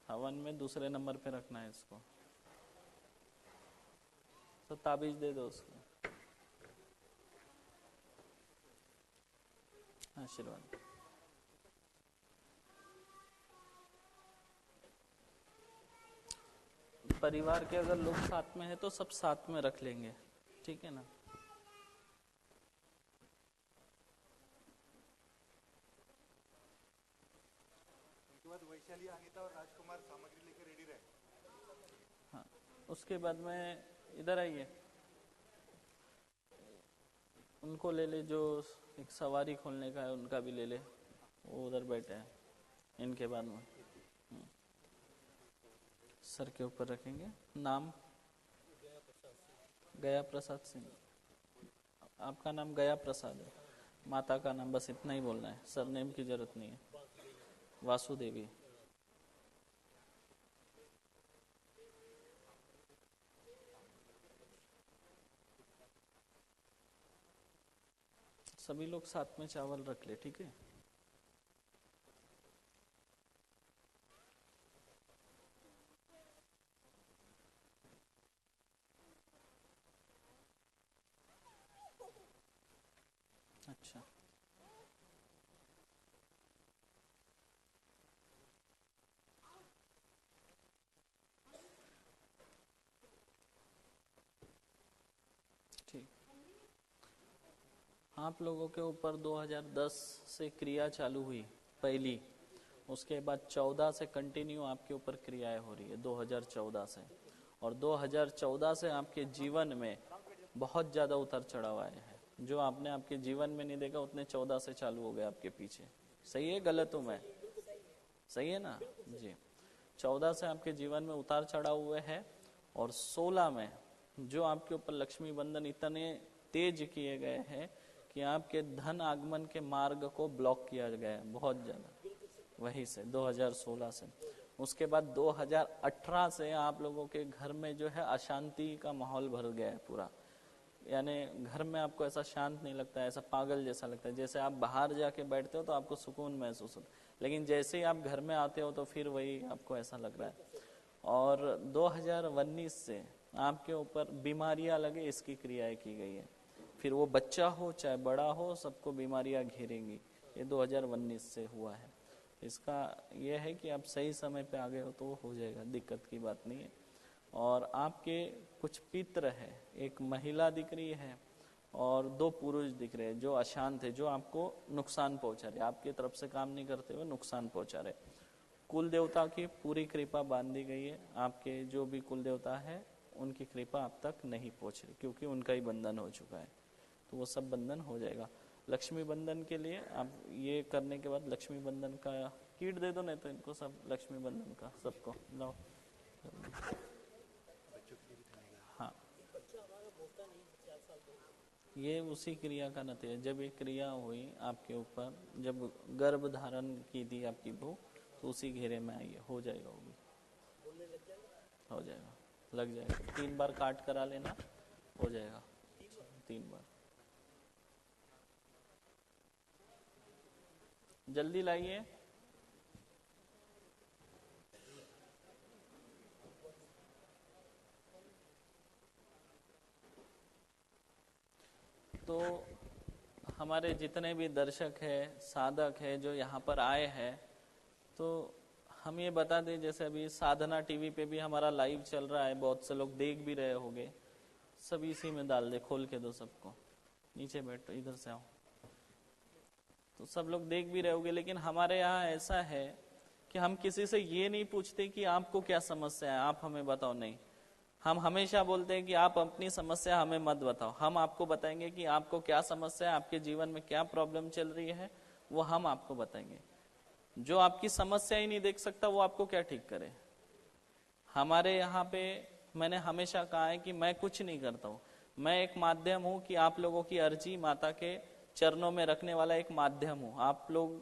हवन में दूसरे नंबर पे रखना है इसको। तो ताबीज दे दो उसको, आशीर्वाद। परिवार के अगर लोग साथ में है तो सब साथ में रख लेंगे, ठीक है ना। उसके बाद वैशाली, अनीता और राजकुमार सामग्री लेकर रेडी रहे। हाँ, उसके बाद में इधर आइए, उनको ले ले, जो एक सवारी खोलने का है उनका भी ले ले, वो उधर बैठे हैं। इनके बाद में सर के ऊपर रखेंगे। नाम गया प्रसाद सिंह। आपका नाम गया प्रसाद है, माता का नाम बस इतना ही बोलना है, सरनेम की जरूरत नहीं है। वासुदेवी। सभी लोग साथ में चावल रख ले, ठीक है। अच्छा, ठीक। आप लोगों के ऊपर 2010 से क्रिया चालू हुई पहली, उसके बाद 14 से कंटिन्यू आपके ऊपर क्रियाएं हो रही है, 2014 से। और 2014 से आपके जीवन में बहुत ज्यादा उतार चढ़ाव आए हैं, जो आपने आपके जीवन में नहीं देखा उतने 14 से चालू हो गए आपके पीछे। सही है, गलत हूं मैं? सही है ना जी। 14 से आपके जीवन में उतार चढ़ाव हुए हैं, और 16 में जो आपके ऊपर लक्ष्मी बंधन इतने तेज किए गए हैं कि आपके धन आगमन के मार्ग को ब्लॉक किया गया है बहुत ज्यादा, वहीं से 2016 से। उसके बाद 2018 से आप लोगों के घर में जो है अशांति का माहौल भर गया है पूरा। यानी घर में आपको ऐसा शांत नहीं लगता है, ऐसा पागल जैसा लगता है। जैसे आप बाहर जाके बैठते हो तो आपको सुकून महसूस होता है, लेकिन जैसे ही आप घर में आते हो तो फिर वही आपको ऐसा लग रहा है। और 2019 से आपके ऊपर बीमारियां लगे, इसकी क्रियाएं की गई है। फिर वो बच्चा हो चाहे बड़ा हो, सबको बीमारियां घेरेंगी। ये 2019 से हुआ है। इसका यह है कि आप सही समय पे आ गए हो तो हो जाएगा, दिक्कत की बात नहीं है। और आपके कुछ पित्र है, एक महिला दिख रही है और 2 पुरुष दिख रहे हैं जो अशांत है, जो आपको नुकसान पहुंचा रहे, आपकी तरफ से काम नहीं करते हुए नुकसान पहुंचा रहे। कुल देवता की पूरी कृपा बांध दी गई है। आपके जो भी कुल देवता है उनकी कृपा आप तक नहीं पहुंच रही, क्योंकि उनका ही बंधन हो चुका है, तो वो सब बंधन हो जाएगा। लक्ष्मी बंधन के लिए आप ये करने के बाद लक्ष्मी बंधन का किट दे दो, नहीं तो इनको सब लक्ष्मी बंधन का सबको लाओ। हाँ, ये उसी क्रिया का नतीजा। जब ये क्रिया हुई आपके ऊपर, जब गर्भ धारण की थी आपकी बहू, तो उसी घेरे में आई है। हो जाएगा, वो भी हो जाएगा, लग जाएगा। 3 बार काट करा लेना, हो जाएगा 3 बार। जल्दी लाइए। तो हमारे जितने भी दर्शक है, साधक है जो यहाँ पर आए हैं, तो हम ये बता दें, जैसे अभी साधना टीवी पे भी हमारा लाइव चल रहा है, बहुत से लोग देख भी रहे होंगे। सब इसी में डाल दे, खोल के दो सबको। नीचे बैठो, इधर से आओ। तो सब लोग देख भी रहे होंगे, लेकिन हमारे यहाँ ऐसा है कि हम किसी से ये नहीं पूछते कि आपको क्या समस्या है, आप हमें बताओ। नहीं, हम हमेशा बोलते हैं कि आप अपनी समस्या हमें मत बताओ, हम आपको बताएंगे कि आपको क्या समस्या है, आपके जीवन में क्या प्रॉब्लम चल रही है, वो हम आपको बताएंगे। जो आपकी समस्या ही नहीं देख सकता, वो आपको क्या ठीक करे। हमारे यहाँ पे मैंने हमेशा कहा है कि मैं कुछ नहीं करता हूँ, मैं एक माध्यम हूँ कि आप लोगों की अर्जी माता के चरणों में रखने वाला एक माध्यम हूँ। आप लोग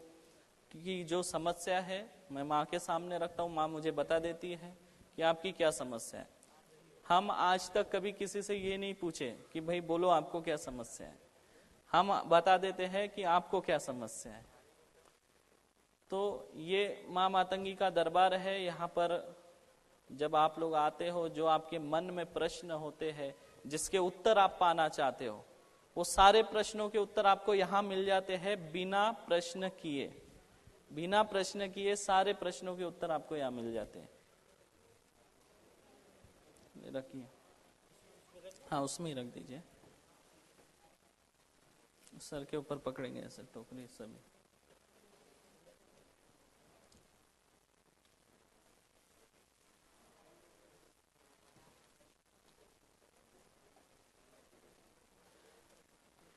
की जो समस्या है मैं माँ के सामने रखता हूँ, माँ मुझे बता देती है कि आपकी क्या समस्या है। हम आज तक कभी किसी से ये नहीं पूछे कि भाई बोलो आपको क्या समस्या है, हम बता देते हैं कि आपको क्या समस्या है। तो ये माँ मातंगी का दरबार है। यहाँ पर जब आप लोग आते हो, जो आपके मन में प्रश्न होते हैं, जिसके उत्तर आप पाना चाहते हो, वो सारे प्रश्नों के उत्तर आपको यहाँ मिल जाते हैं बिना प्रश्न किए। बिना प्रश्न किए सारे प्रश्नों के उत्तर आपको यहाँ मिल जाते हैं। रखिए, हाँ उसमें ही रख दीजिए। सर के ऊपर पकड़ेंगे ऐसे टोकरी सभी।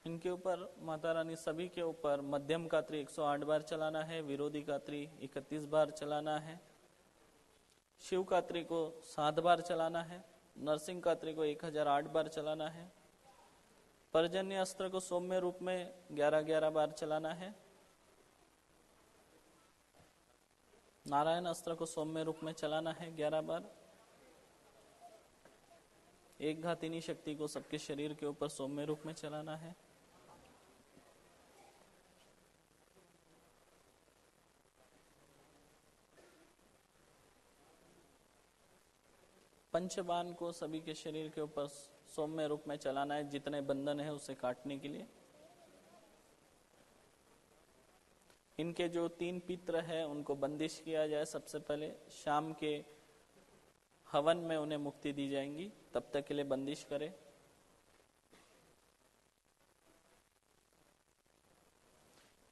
इनके ऊपर माता रानी सभी के ऊपर मध्यम कात्री 108 बार चलाना है, विरोधी कात्री 31 बार चलाना है, शिव कात्री को 7 बार चलाना है, नरसिंह कात्री को 1008 बार चलाना है, पर्जन्य अस्त्र को सौम्य रूप में 11-11 बार चलाना है, नारायण अस्त्र को सौम्य रूप में चलाना है 11 बार, एक घातिनी शक्ति को सबके शरीर के ऊपर सौम्य रूप में चलाना है, पंचबाण को सभी के शरीर के ऊपर सौम्य रूप में चलाना है, जितने बंधन है उसे काटने के लिए। इनके जो 3 पित्र है उनको बंदिश किया जाए। सबसे पहले शाम के हवन में उन्हें मुक्ति दी जाएंगी, तब तक के लिए बंदिश करें।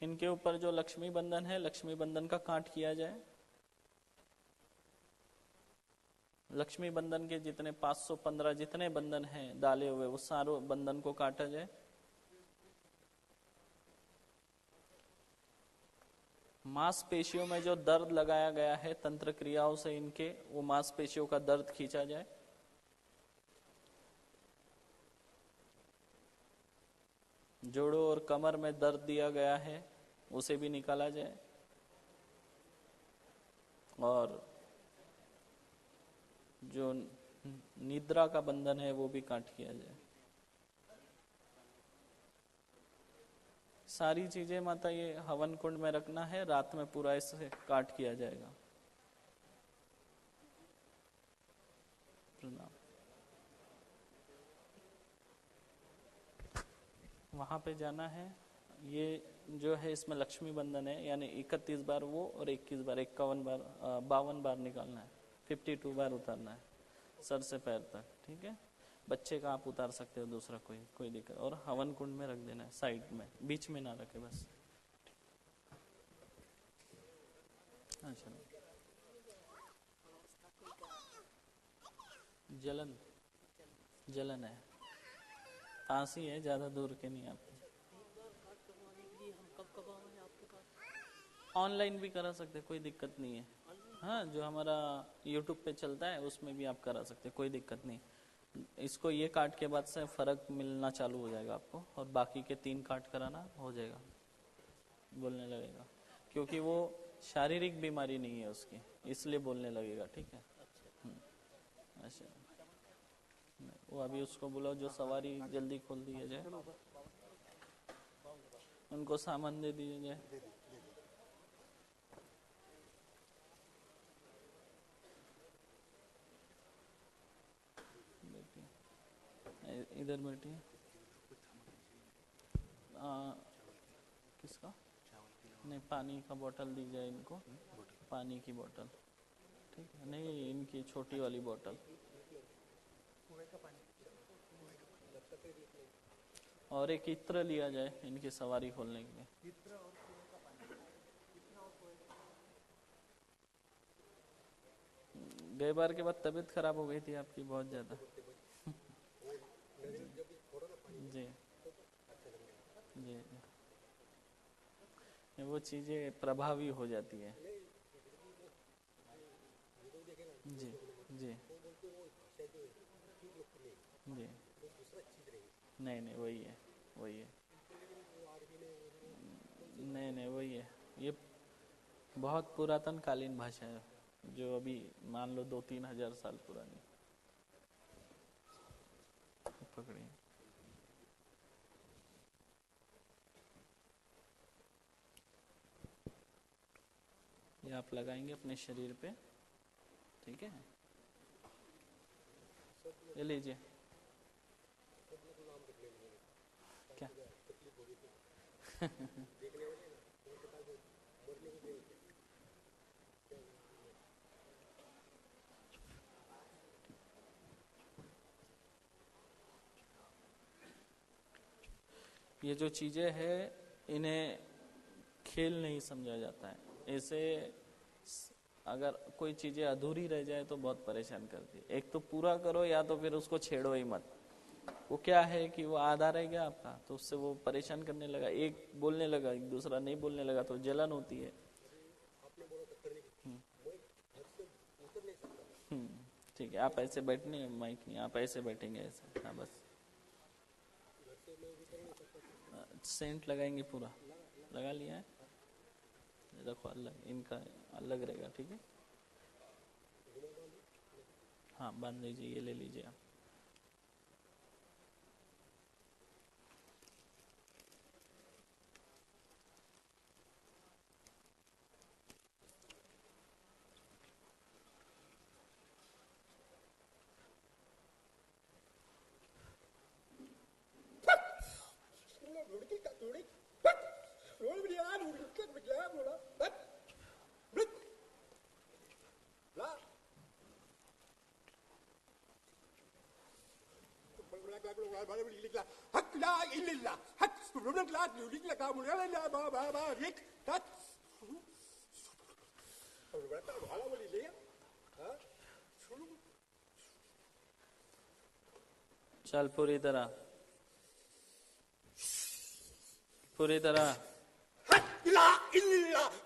इनके ऊपर जो लक्ष्मी बंधन है, लक्ष्मी बंधन का काट किया जाए। लक्ष्मी बंधन के जितने 515 जितने बंधन हैं डाले हुए, वो सारों बंधन को काटा जाए। मांसपेशियों में जो दर्द लगाया गया है तंत्र क्रियाओं से इनके, वो मांसपेशियों का दर्द खींचा जाए। जोड़ों और कमर में दर्द दिया गया है उसे भी निकाला जाए, और जो निद्रा का बंधन है वो भी काट किया जाए। सारी चीजें माता ये हवन कुंड में रखना है, रात में पूरा इसे काट किया जाएगा। प्रणाम। वहां पे जाना है। ये जो है इसमें लक्ष्मी बंधन है, यानी 31 बार वो और 21 बार 51 बार 52 बार निकालना है, 52 बार उतारना है सर से पैर तक। ठीक है, बच्चे का आप उतार सकते हो, दूसरा कोई दिक्कत। और हवन कुंड में रख देना है, साइड में, बीच में ना रखे बस। अच्छा, जलन है, खांसी है, ज्यादा दूर के नहीं। आप ऑनलाइन भी करा सकते, कोई दिक्कत नहीं है। हाँ, जो हमारा YouTube पे चलता है उसमें भी आप करा सकते, कोई दिक्कत नहीं। इसको ये काट के बाद से फर्क मिलना चालू हो जाएगा आपको, और बाकी के 3 काट कराना हो जाएगा, बोलने लगेगा। क्योंकि वो शारीरिक बीमारी नहीं है उसकी, इसलिए बोलने लगेगा। ठीक है। अच्छा, वो अभी उसको बुलाओ जो सवारी जल्दी खोल दिया जाए, उनको सामान दे दिया जाए। इधर बैठिए। किसका? नहीं, पानी का बोतल दी जाए इनको, पानी की बोतल। ठीक है, नहीं इनकी छोटी वाली बोतल, और एक इत्र लिया जाए इनकी सवारी खोलने के लिए। गए बार के बाद तबीयत खराब हो गई थी आपकी बहुत ज्यादा। जी जी, वो चीजें प्रभावी हो जाती है। जी जी जी, नहीं नहीं, वही है वही है, नहीं नहीं वही है। ये बहुत पुरातन कालीन भाषा है, जो अभी मान लो 2-3 हजार साल पुरानी। पकड़िए। ये आप लगाएंगे अपने शरीर पे। ठीक है, ये लीजिए। क्या? ये जो चीजें हैं इन्हें खेल नहीं समझा जाता है। ऐसे अगर कोई चीजें अधूरी रह जाए तो बहुत परेशान करती है। एक तो पूरा करो, या तो फिर उसको छेड़ो ही मत। वो क्या है कि वो आधा रह गया आपका, तो उससे वो परेशान करने लगा, एक बोलने लगा, एक दूसरा नहीं बोलने लगा, तो जलन होती है। ठीक है, आप ऐसे बैठने, माइक नहीं, आप ऐसे बैठेंगे ऐसे। हाँ बस, सेंट लगाएंगे, पूरा लगा लिया है, रखो अलग, इनका अलग रहेगा। ठीक है, हाँ बांध लीजिए, ये ले लीजिए आप। चल पूरी तरह, पूरी तरह।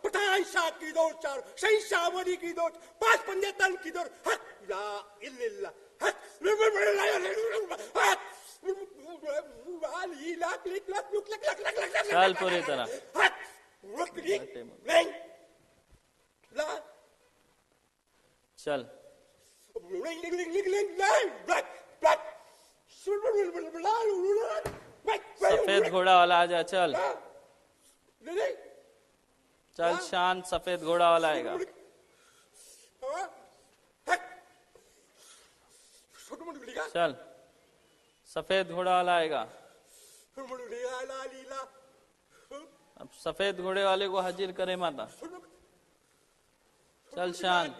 पठान शाह की दौड़, 4 शहंशाह वली की दौड़, 5 पंजातन की दौड़। चल पूरी तरह। चल सफेद घोड़ा वाला आजा। चल चल, शांत, सफेद घोड़ा वाला आएगा। चल, सफेद घोड़ा वाला आएगा। अब सफेद घोड़े वाले को हाजिर करे माता। चल शांत।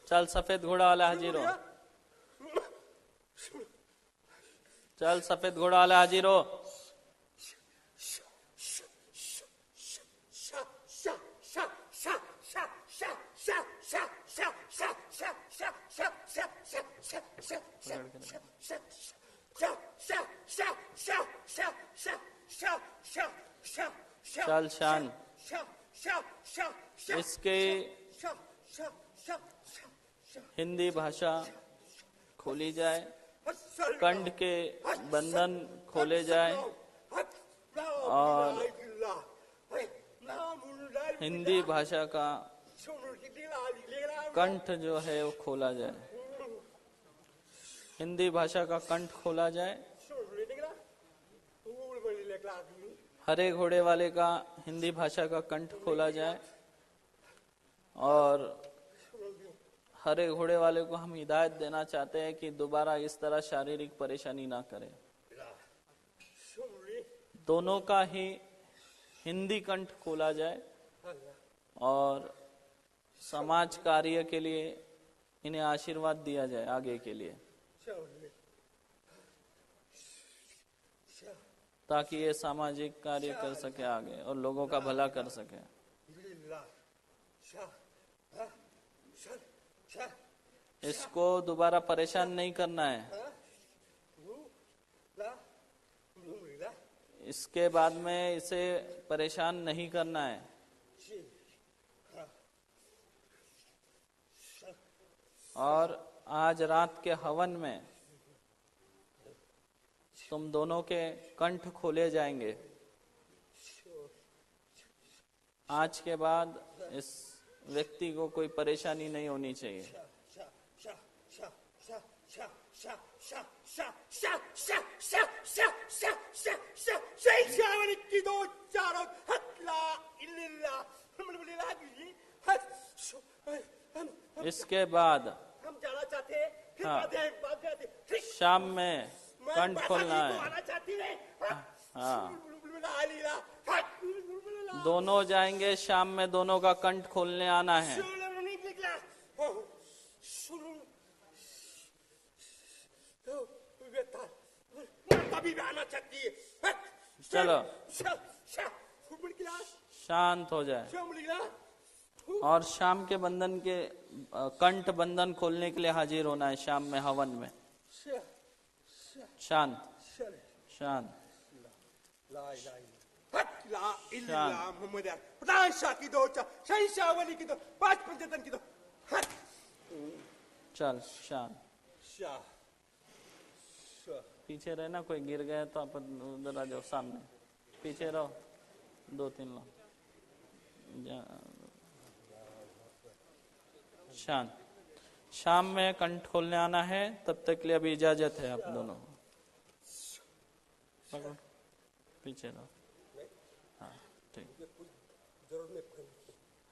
चल सफेद घोड़ा वाला हाजिर हो। चल सफेद घोड़ा वाला हाजिर हो। चल शान। शा शा शा शा इसके शा शा शा शा हिंदी भाषा खोली जाए, हसल कंठ के बंधन खोले जाए और हिंदी भाषा का कंठ जो है वो खोला जाए, हिंदी भाषा का कंठ खोला जाए। हरे घोड़े वाले का हिंदी भाषा का कंठ खोला जाए और हरे घोड़े वाले को हम हिदायत देना चाहते हैं कि दोबारा इस तरह शारीरिक परेशानी ना करें। दोनों का ही हिंदी कंठ खोला जाए और समाज कार्य के लिए इन्हें आशीर्वाद दिया जाए आगे के लिए, ताकि ये सामाजिक कार्य कर सके आगे और लोगों का भला कर सके। इसको दोबारा परेशान नहीं करना है। इसके बाद में इसे परेशान नहीं करना है। और आज रात के हवन में तुम दोनों के कंठ खोले जाएंगे। आज के बाद इस व्यक्ति को कोई परेशानी नहीं होनी चाहिए। इसके बाद हम जाना चाहते हैं, फिर हाँ। बात है, बात है, ठीक। शाम में मैं कंठ माता खोलना जी को है। आना चाहती है। हाँ। हाँ। दोनों जाएंगे, शाम में दोनों का कंठ खोलने आना है। नहीं निकला। माता भी आना चाहती है। चलो शांत हो जाए और शाम के बंधन के कंठ बंधन खोलने के लिए हाजिर होना है शाम में हवन में। शांत शांत प्रधान शाह की दो, शहंशाह वली की दो, 5 पंचतन की दो। चल शांत। शाह पीछे रहना, कोई गिर गया तो आप उधर आ जाओ सामने। पीछे रहो, 2-3 लोग। शांत। शाम में कंठ खोलने आना है, तब तक के लिए अभी इजाजत है आप दोनों। पकड़ो, पीछे रहो। हाँ ठीक,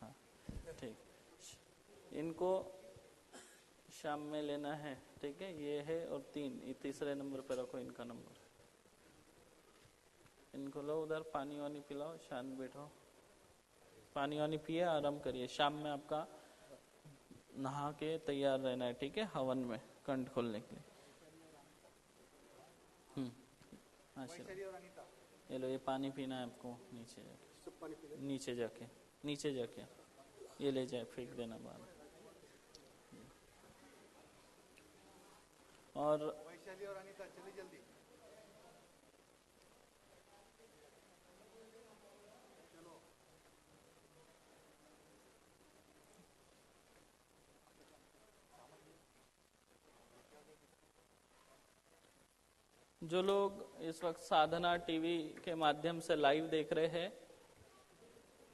हाँ ठीक। इनको शाम में लेना है, ठीक है। ये है और 3, ये तीसरे नंबर पे रखो इनका नंबर। इनको लो उधर, पानी वानी पिलाओ, शांत बैठो, पानी वानी पिए, आराम करिए। शाम में आपका नहा के तैयार रहना है, ठीक है, हवन में कंठ खोलने के लिए। ये लो, ये पानी पीना है आपको। नीचे जाके ये ले जाए, फेंक देना बाहर। और वैशाली और अनीता चलिए जल्दी। जो लोग इस वक्त साधना टीवी के माध्यम से लाइव देख रहे हैं,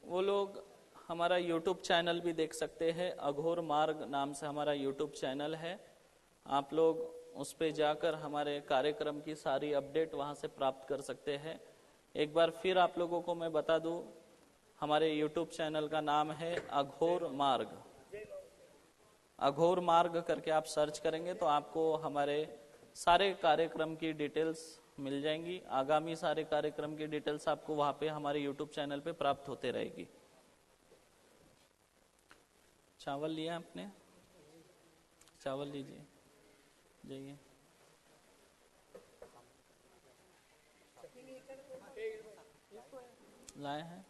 वो लोग हमारा यूट्यूब चैनल भी देख सकते हैं। अघोर मार्ग नाम से हमारा यूट्यूब चैनल है। आप लोग उस पे जाकर हमारे कार्यक्रम की सारी अपडेट वहां से प्राप्त कर सकते हैं। एक बार फिर आप लोगों को मैं बता दूं, हमारे यूट्यूब चैनल का नाम है अघोर मार्ग। अघोर मार्ग करके आप सर्च करेंगे तो आपको हमारे सारे कार्यक्रम की डिटेल्स मिल जाएंगी। आगामी सारे कार्यक्रम की डिटेल्स आपको वहां पे हमारे यूट्यूब चैनल पे प्राप्त होते रहेगी। चावल लिया आपने? चावल लीजिए, जाइए। लाए हैं?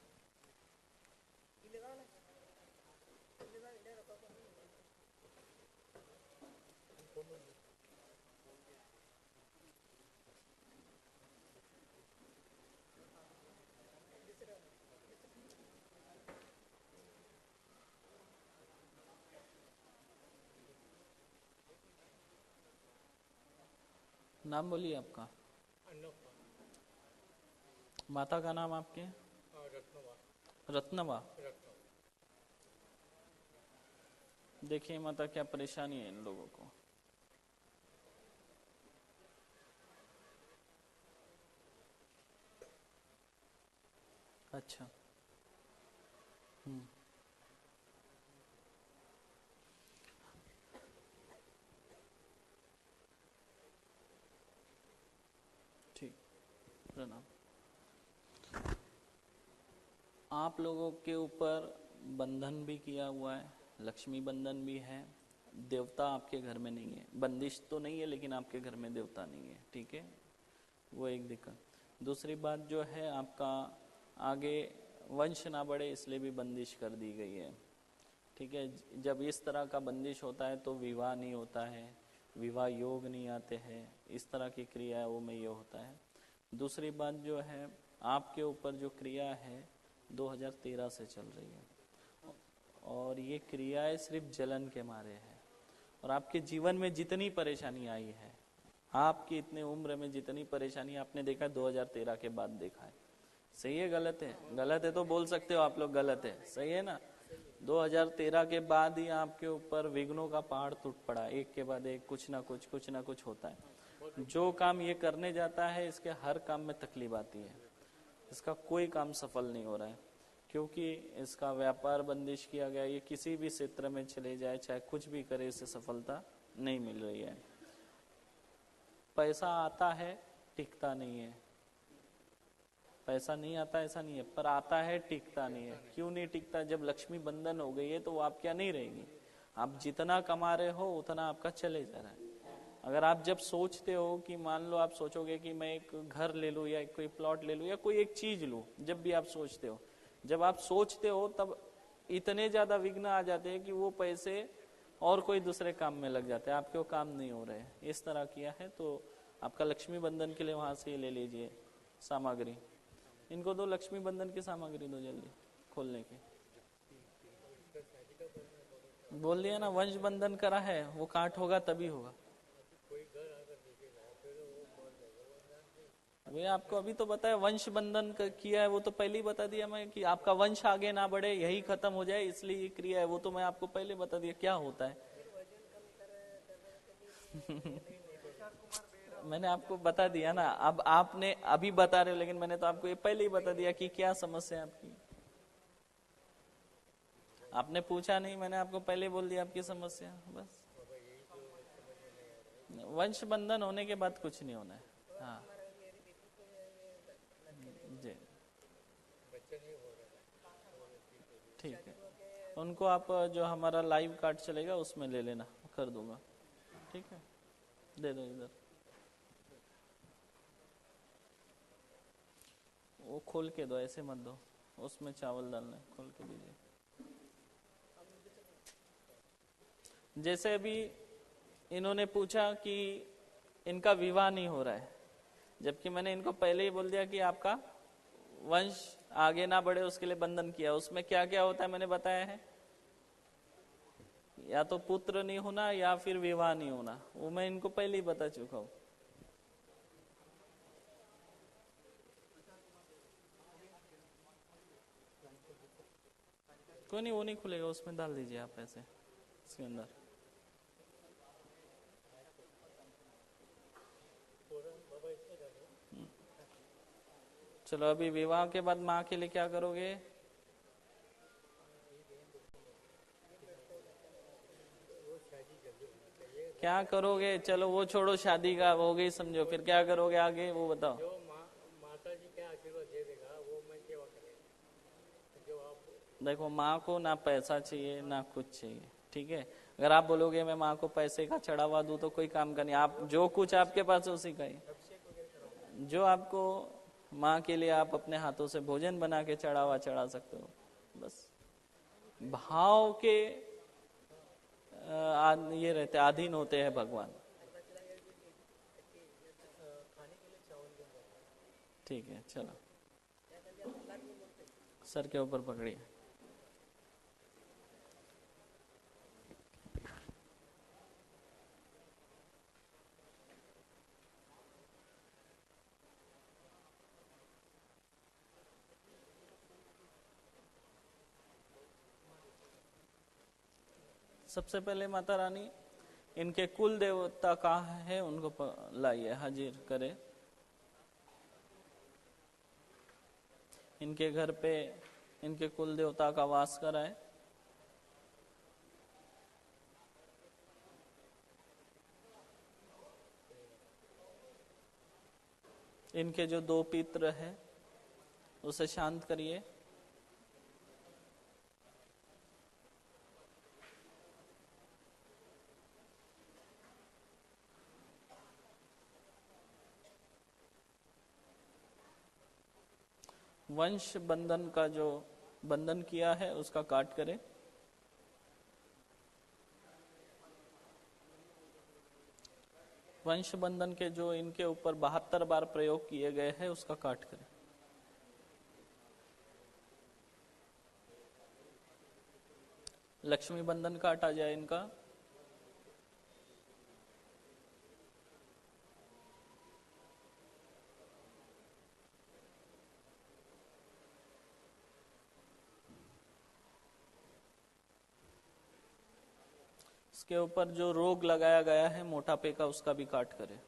नाम बोलिए आपका। माता का नाम आपके? रत्नवा। देखिए माता क्या परेशानी है इन लोगों को। अच्छा। ठीक, प्रणाम। आप लोगों के ऊपर बंधन भी किया हुआ है, लक्ष्मी बंधन भी है, देवता आपके घर में नहीं है। बंदिश तो नहीं है लेकिन आपके घर में देवता नहीं है, ठीक है, वो एक दिक्कत। दूसरी बात जो है आपका आगे वंश ना बढ़े इसलिए भी बंदिश कर दी गई है, ठीक है। जब इस तरह का बंदिश होता है तो विवाह नहीं होता है, विवाह योग नहीं आते हैं, इस तरह की क्रियाओं में ये होता है। दूसरी बात जो है आपके ऊपर जो क्रिया है 2013 से चल रही है और ये क्रियाएं सिर्फ जलन के मारे है। और आपके जीवन में जितनी परेशानी आई है, आपकी इतने उम्र में जितनी परेशानी आपने देखा 2013 के बाद देखा है। सही है गलत है? गलत है तो बोल सकते हो आप लोग गलत है, सही है ना? 2013 के बाद ही आपके ऊपर विघ्नों का पहाड़ टूट पड़ा, एक के बाद एक कुछ ना कुछ होता है। जो काम ये करने जाता है इसके हर काम में तकलीफ आती है, इसका कोई काम सफल नहीं हो रहा है क्योंकि इसका व्यापार बंदिश किया गया। ये किसी भी क्षेत्र में चले जाए, चाहे कुछ भी करे, इसे सफलता नहीं मिल रही है। पैसा आता है टिकता नहीं है, पैसा नहीं आता ऐसा नहीं है, पर आता है टिकता नहीं है। क्यों नहीं टिकता? जब लक्ष्मी बंधन हो गई है तो वो आप क्या नहीं रहेगी। आप जितना कमा रहे हो उतना आपका चले जा रहा है। अगर आप जब सोचते हो कि मान लो आप सोचोगे कि मैं एक घर ले लूं या कोई प्लॉट ले लूं या कोई एक चीज लूं, जब भी आप सोचते हो, जब आप सोचते हो तब इतने ज्यादा विघ्न आ जाते हैं कि वो पैसे और कोई दूसरे काम में लग जाते हैं, आपके वो काम नहीं हो रहे। इस तरह किया है तो आपका लक्ष्मी बंधन के लिए वहां से ले लीजिए सामग्री। इनको दो लक्ष्मी बंधन की सामग्री दो जल्दी खोलने की। बोल दिया ना वंश बंधन करा है, वो काट होगा तभी होगा। वे आपको अभी तो बताया वंश बंधन किया है, वो तो पहले ही बता दिया मैं कि आपका वंश आगे ना बढ़े, यही खत्म हो जाए इसलिए ये क्रिया है। वो तो मैं आपको पहले बता दिया क्या होता है। मैंने आपको बता दिया ना, अब आपने अभी बता रहे हो लेकिन मैंने तो आपको ये पहले ही बता दिया कि क्या समस्या है आपकी। आपने पूछा नहीं, मैंने आपको पहले बोल दिया आपकी समस्या। बस वंश बंधन होने के बाद कुछ नहीं होना है। हाँ जी ठीक है, उनको आप जो हमारा लाइव कार्ड चलेगा उसमें ले लेना, कर दूंगा, ठीक है। दे दो इधर, वो खोल के दो, ऐसे मत दो, उसमें चावल डालना है, खोल के दीजिए। जैसे अभी इन्होंने पूछा कि इनका विवाह नहीं हो रहा है, जबकि मैंने इनको पहले ही बोल दिया कि आपका वंश आगे ना बढ़े उसके लिए बंधन किया। उसमें क्या क्या होता है मैंने बताया है, या तो पुत्र नहीं होना या फिर विवाह नहीं होना, वो मैं इनको पहले ही बता चुका हूं। कोई नहीं, वो नहीं खुलेगा, उसमें डाल दीजिए आप ऐसे इसके अंदर। चलो अभी विवाह के बाद माँ के लिए क्या करोगे? क्या करोगे? चलो वो छोड़ो, शादी का हो गई समझो, फिर क्या करोगे आगे वो बताओ। माता जी क्या आशीर्वाद दे देगा वो मैं सेवा करेगा। जो आप देखो माँ को ना पैसा चाहिए ना कुछ चाहिए, ठीक है। अगर आप बोलोगे मैं माँ को पैसे का चढ़ावा दूं तो कोई काम का नहीं। आप जो कुछ आपके पास है उसी का ही, जो आपको माँ के लिए आप अपने हाथों से भोजन बना के चढ़ावा चढ़ा सकते हो। बस भाव के ये रहते अधीन होते हैं भगवान। ठीक है चलो, सर के ऊपर पकड़िए। सबसे पहले माता रानी इनके कुल देवता कहाँ है उनको लाइए, हाजिर करे। इनके घर पे इनके कुल देवता का वास कराए। इनके जो दो पित्र है उसे शांत करिए। वंश बंधन का जो बंधन किया है उसका काट करे। वंश बंधन के जो इनके ऊपर 72 बार प्रयोग किए गए हैं उसका काट करे। लक्ष्मी बंधन काटा जाए इनका। इसके ऊपर जो रोग लगाया गया है मोटापे का उसका भी काट करे।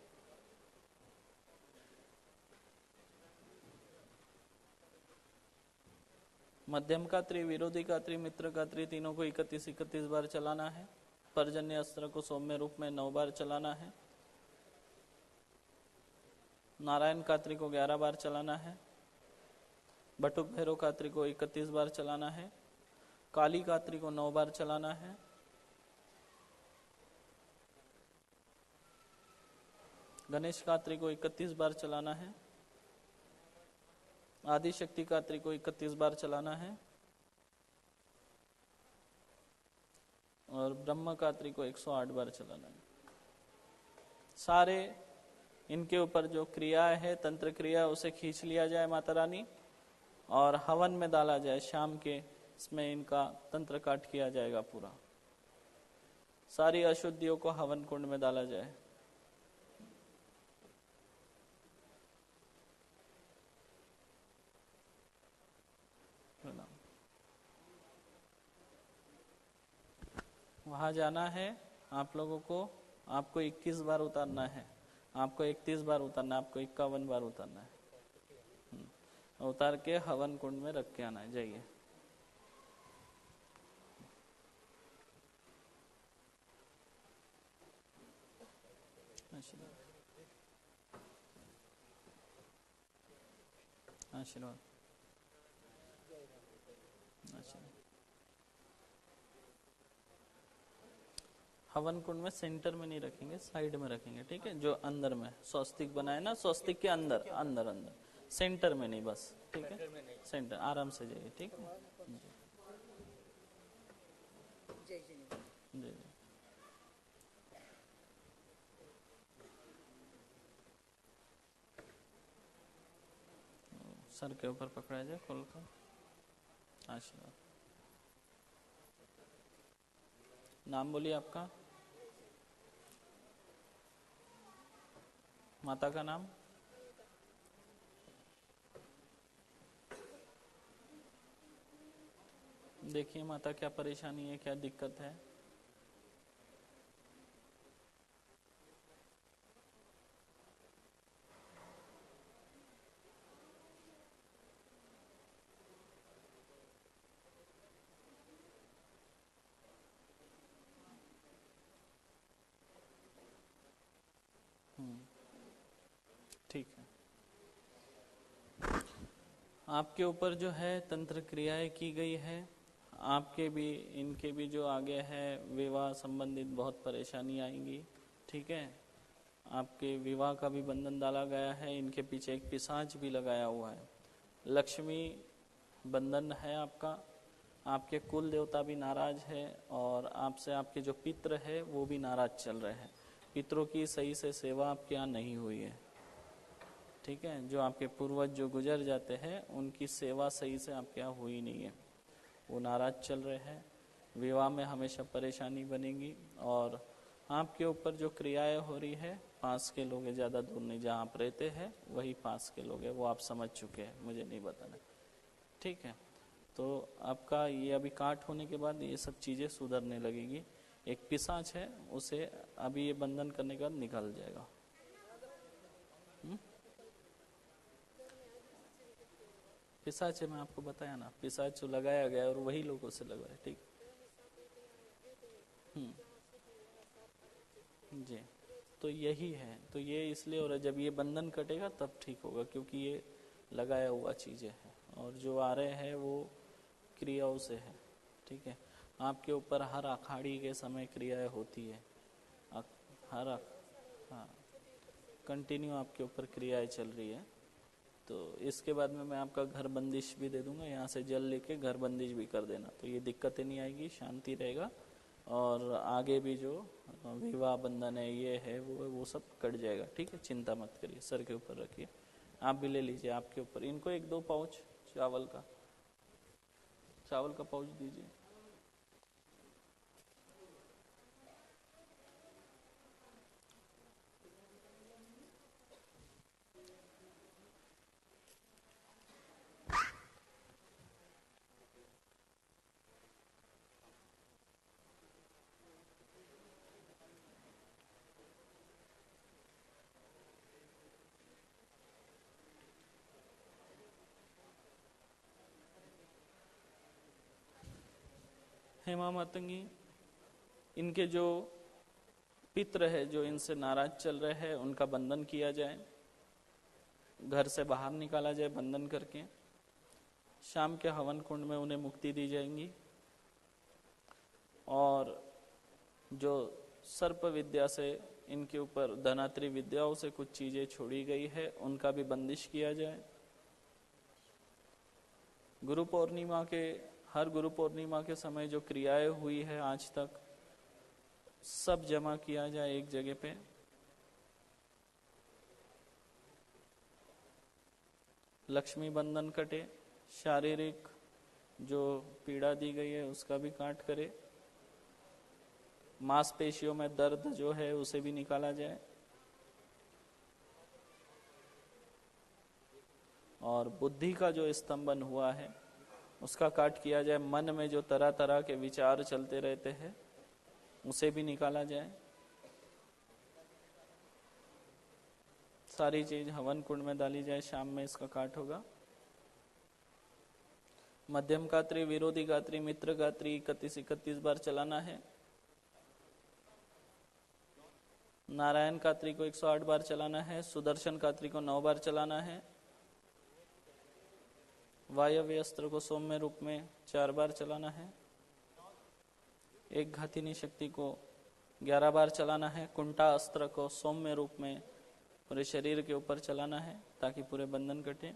मध्यम का त्रि, विरोधी का त्रि, मित्र का त्रि, तीनों को 31 बार चलाना है। पर्जन्य अस्त्र को सौम्य रूप में 9 बार चलाना है। नारायण का त्रि को 11 बार चलाना है। बटुक भैरव का त्रि को 31 बार चलाना है। काली का त्रि को 9 बार चलाना है। गणेश कात्री को 31 बार चलाना है। आदि शक्ति कात्री को 31 बार चलाना है। और ब्रह्म कात्री को 108 बार चलाना है। सारे इनके ऊपर जो क्रिया है, तंत्र क्रिया, उसे खींच लिया जाए माता रानी और हवन में डाला जाए। शाम के इसमें इनका तंत्र काट किया जाएगा पूरा। सारी अशुद्धियों को हवन कुंड में डाला जाए। वहां जाना है आप लोगों को। आपको 21 बार उतारना है, आपको 31 बार उतारना है, आपको 51 बार उतारना है। उतार के हवन कुंड में रख के आना है। जाइए। आशीर्वाद आशीर्वाद आशीर्वाद। हवन कुंड में सेंटर में नहीं रखेंगे, साइड में रखेंगे, ठीक है। जो अंदर में स्वस्तिक बनाए ना, स्वस्तिक के अंदर अंदर अंदर, सेंटर में नहीं, बस, ठीक है। सेंटर आराम से जाइए, ठीक है। जी जी। सर के ऊपर पकड़ा जाए, खोल कर। आशीर्वाद। नाम बोलिए आपका, माता का नाम। देखिए माता क्या परेशानी है, क्या दिक्कत है। ठीक है। आपके ऊपर जो है तंत्र क्रियाएं की गई है। आपके भी इनके भी जो आगे है विवाह संबंधित बहुत परेशानी आएंगी, ठीक है। आपके विवाह का भी बंधन डाला गया है। इनके पीछे एक पिशाच भी लगाया हुआ है। लक्ष्मी बंधन है आपका। आपके कुल देवता भी नाराज है और आपसे आपके जो पित्र है वो भी नाराज चल रहे हैं। पितरों की सही से सेवा आपके यहाँ नहीं हुई है, ठीक है। जो आपके पूर्वज जो गुजर जाते हैं उनकी सेवा सही से आपके यहाँ हुई नहीं है, वो नाराज चल रहे हैं। विवाह में हमेशा परेशानी बनेगी और आपके ऊपर जो क्रियाएं हो रही है पास के लोग हैं, ज़्यादा दूर नहीं, जहाँ आप रहते हैं वही पास के लोग हैं, वो आप समझ चुके हैं, मुझे नहीं बताना, ठीक है। तो आपका ये अभी काट होने के बाद ये सब चीज़ें सुधरने लगेगी। एक पिशाच है, उसे अभी ये बंधन करने के बाद निकल जाएगा। पिशाच है, मैं आपको बताया ना, पिशाच जो लगाया गया और वही लोगों से लगा है। ठीक। जी, तो यही है, तो ये इसलिए हो रहा है, जब ये बंधन कटेगा तब ठीक होगा, क्योंकि ये लगाया हुआ चीजें हैं और जो आ रहे हैं वो क्रियाओं से है। ठीक है, आपके ऊपर हर अखाड़ी के समय क्रियाएं होती है, हाँ कंटिन्यू आपके ऊपर क्रियाएं चल रही है। तो इसके बाद में मैं आपका घर बंदिश भी दे दूंगा, यहाँ से जल लेके घर बंदिश भी कर देना, तो ये दिक्कतें नहीं आएगी, शांति रहेगा। और आगे भी जो विवाह बंधन है ये है वो सब कट जाएगा। ठीक है, चिंता मत करिए, सर के ऊपर रखिए। आप भी ले लीजिए आपके ऊपर, इनको 1-2 पाउच चावल का पाउच दीजिए। हेमा मातंगी, इनके जो पित्र है जो इनसे नाराज चल रहे हैं उनका बंधन किया जाए, घर से बाहर निकाला जाए बंधन करके। शाम के हवन कुंड में उन्हें मुक्ति दी जाएंगी। और जो सर्प विद्या से इनके ऊपर धनात्री विद्याओं से कुछ चीजें छोड़ी गई है उनका भी बंदिश किया जाए। गुरु पूर्णिमा के हर गुरु पूर्णिमा के समय जो क्रियाएं हुई है आज तक सब जमा किया जाए एक जगह पे। लक्ष्मी बंधन कटे, शारीरिक जो पीड़ा दी गई है उसका भी काट करे, मांसपेशियों में दर्द जो है उसे भी निकाला जाए, और बुद्धि का जो स्तंभन हुआ है उसका काट किया जाए। मन में जो तरह तरह के विचार चलते रहते हैं उसे भी निकाला जाए। सारी चीज हवन कुंड में डाली जाए, शाम में इसका काट होगा। मध्यम गात्री, विरोधी गात्री, मित्र गात्री 31 बार चलाना है। नारायण गात्री को 108 बार चलाना है। सुदर्शन गात्री को 9 बार चलाना है। वायव्य अस्त्र को सौम्य रूप में 4 बार चलाना है। एक घातिनी शक्ति को 11 बार चलाना है। कुंटा अस्त्र को सौम्य रूप में पूरे शरीर के ऊपर चलाना है ताकि पूरे बंधन कटे।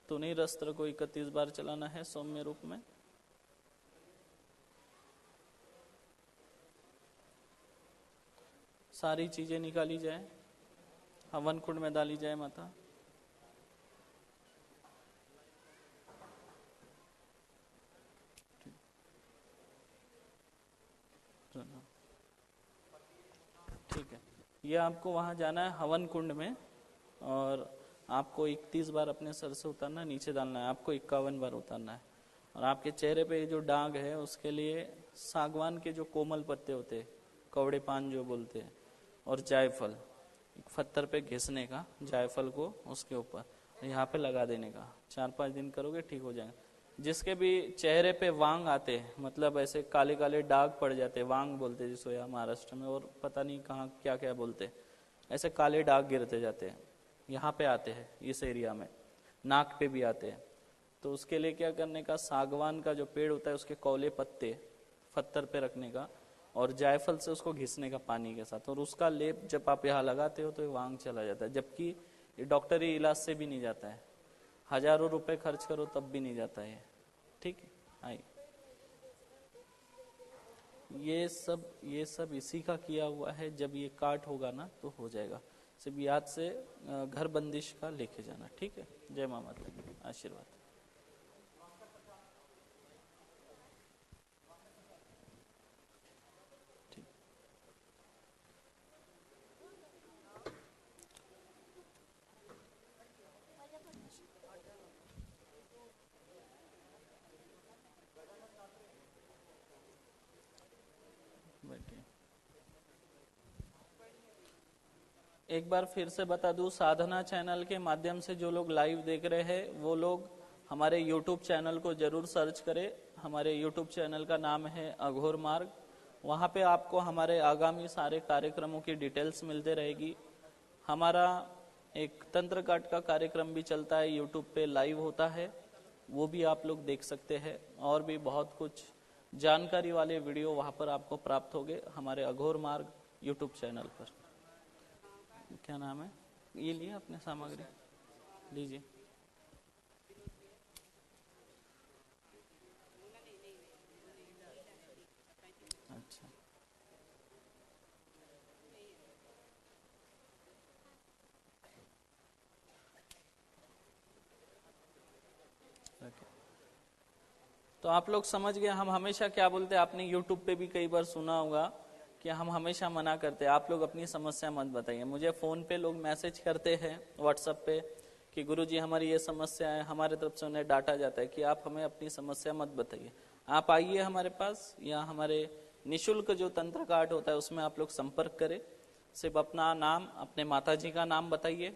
तुनीर अस्त्र को 31 बार चलाना है सौम्य रूप में। सारी चीजें निकाली जाए, हवन कुंड में डाली जाए माता। ठीक है, ये आपको वहां जाना है हवन कुंड में, और आपको 31 बार अपने सर से उतारना है, नीचे डालना है। आपको 51 बार उतारना है। और आपके चेहरे पे जो दाग है उसके लिए सागवान के जो कोमल पत्ते होते हैं, कवड़े पान जो बोलते हैं, और जायफल, एक पत्थर पे घिसने का जायफल को उसके ऊपर यहाँ पे लगा देने का। 4-5 दिन करोगे ठीक हो जाएगा। जिसके भी चेहरे पे वांग आते हैं, मतलब ऐसे काले काले दाग पड़ जाते हैं, वांग बोलते हैं जिसको यहाँ महाराष्ट्र में, और पता नहीं कहाँ क्या क्या बोलते हैं, ऐसे काले दाग गिरते जाते हैं, यहाँ पे आते हैं इस एरिया में, नाक पे भी आते हैं। तो उसके लिए क्या करने का, सागवान का जो पेड़ होता है उसके कौले पत्ते पत्थर पे रखने का, और जायफल से उसको घिसने का पानी के साथ, और उसका लेप जब आप यहाँ लगाते हो तो ये वांग चला जाता है। जबकि ये डॉक्टरी इलाज से भी नहीं जाता है, हजारों रुपए खर्च करो तब भी नहीं जाता है। ठीक है, आइए। ये सब इसी का किया हुआ है। जब ये काट होगा ना तो हो जाएगा। सिर्फ याद से घर बंदिश का लेके जाना। ठीक है, जय मां माता की आशीर्वाद। एक बार फिर से बता दूं, साधना चैनल के माध्यम से जो लोग लाइव देख रहे हैं वो लोग हमारे YouTube चैनल को जरूर सर्च करें। हमारे YouTube चैनल का नाम है अघोर मार्ग। वहाँ पे आपको हमारे आगामी सारे कार्यक्रमों की डिटेल्स मिलते रहेगी। हमारा एक तंत्र काट का कार्यक्रम भी चलता है, YouTube पे लाइव होता है, वो भी आप लोग देख सकते हैं। और भी बहुत कुछ जानकारी वाले वीडियो वहाँ पर आपको प्राप्त होंगे हमारे अघोर मार्ग YouTube चैनल पर। क्या नाम है? ये लिए अपने सामग्री लीजिए। अच्छा, तो आप लोग समझ गए हम हमेशा क्या बोलते हैं। आपने YouTube पे भी कई बार सुना होगा कि हम हमेशा मना करते हैं, आप लोग अपनी समस्या मत बताइए। मुझे फोन पे लोग मैसेज करते हैं, व्हाट्सएप पे, कि गुरुजी हमारी ये समस्या है, हमारे तरफ से उन्हें डांटा जाता है कि आप हमें अपनी समस्या मत बताइए। आप आइए हमारे पास, या हमारे निशुल्क जो तंत्र काट होता है उसमें आप लोग संपर्क करें। सिर्फ अपना नाम, अपने माताजी का नाम बताइए।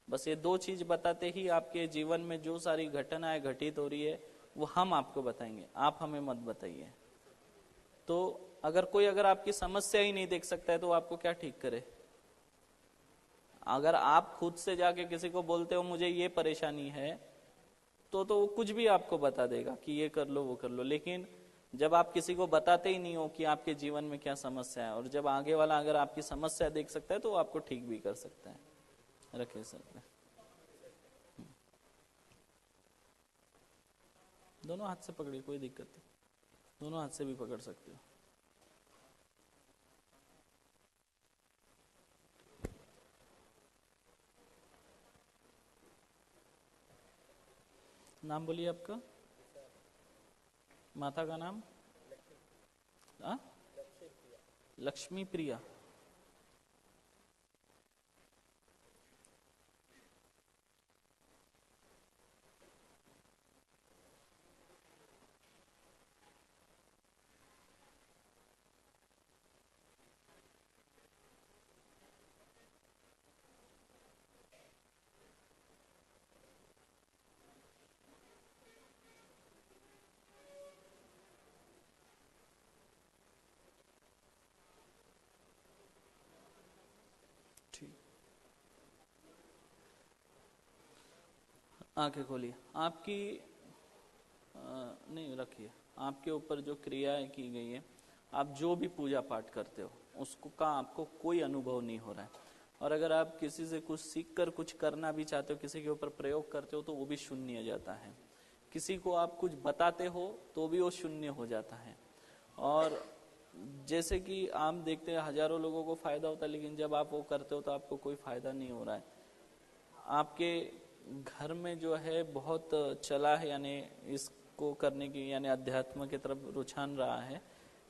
बस ये दो चीज बताते ही आपके जीवन में जो सारी घटनाएं घटित हो रही है वो हम आपको बताएंगे, आप हमें मत बताइए। तो अगर आपकी समस्या ही नहीं देख सकता है तो आपको क्या ठीक करे? अगर आप खुद से जाके किसी को बोलते हो मुझे ये परेशानी है, तो वो कुछ भी आपको बता देगा कि ये कर लो वो कर लो। लेकिन जब आप किसी को बताते ही नहीं हो कि आपके जीवन में क्या समस्या है, और जब आगे वाला अगर आपकी समस्या देख सकता है तो वो आपको ठीक भी कर सकता है। रखिए सर, दोनों हाथ से पकड़िए, कोई दिक्कत नहीं, दोनों हाथ से भी पकड़ सकते हो। नाम बोलिए आपका, माता का नाम? लक्ष्मी प्रिया। आंखें खोलिए। आपकी नहीं रखिए, आपके ऊपर जो क्रियाएं की गई है, आप जो भी पूजा पाठ करते हो उसको का आपको कोई अनुभव नहीं हो रहा है। और अगर आप किसी से कुछ सीख कर कुछ करना भी चाहते हो, किसी के ऊपर प्रयोग करते हो, तो वो भी शून्य जाता है। किसी को आप कुछ बताते हो तो भी वो शून्य हो जाता है। और जैसे कि आप देखते हैं हजारों लोगों को फायदा होता है, लेकिन जब आप वो करते हो तो आपको कोई फायदा नहीं हो रहा है। आपके घर में जो है बहुत चला है, यानी इसको करने की, यानी अध्यात्म की तरफ रुझान रहा है,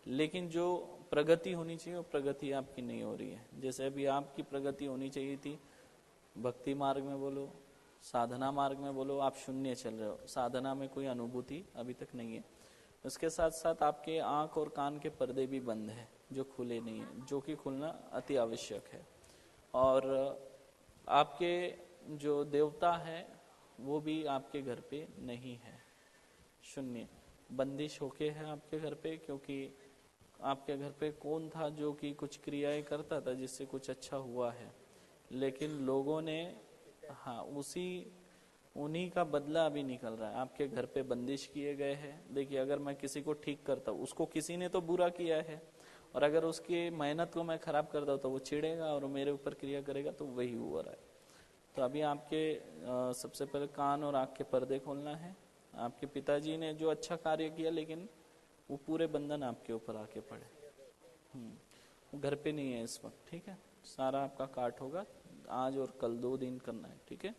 लेकिन जो प्रगति होनी चाहिए वो प्रगति आपकी नहीं हो रही है। जैसे अभी आपकी प्रगति होनी चाहिए थी, भक्ति मार्ग में बोलो, साधना मार्ग में बोलो, आप शून्य चल रहे हो। साधना में कोई अनुभूति अभी तक नहीं है। उसके साथ साथ आपके आंख और कान के पर्दे भी बंद है, जो खुले नहीं है, जो कि खुलना अति आवश्यक है। और आपके जो देवता है वो भी आपके घर पे नहीं है, शून्य बंदिश होके है आपके घर पे। क्योंकि आपके घर पे कौन था जो कि कुछ क्रियाएं करता था जिससे कुछ अच्छा हुआ है, लेकिन लोगों ने उन्हीं का बदला अभी निकल रहा है। आपके घर पे बंदिश किए गए हैं। देखिए, अगर मैं किसी को ठीक करता हूँ, उसको किसी ने तो बुरा किया है, और अगर उसकी मेहनत को मैं खराब करता हूँ तो वो चिढ़ेगा और मेरे ऊपर क्रिया करेगा, तो वही हुआ रहा है। तो अभी आपके सबसे पहले कान और आँख के पर्दे खोलना है। आपके पिताजी ने जो अच्छा कार्य किया, लेकिन वो पूरे बंधन आपके ऊपर आके पड़े। वो घर पे नहीं है इस वक्त, ठीक है। सारा आपका काट होगा आज और कल, 2 दिन करना है, ठीक है।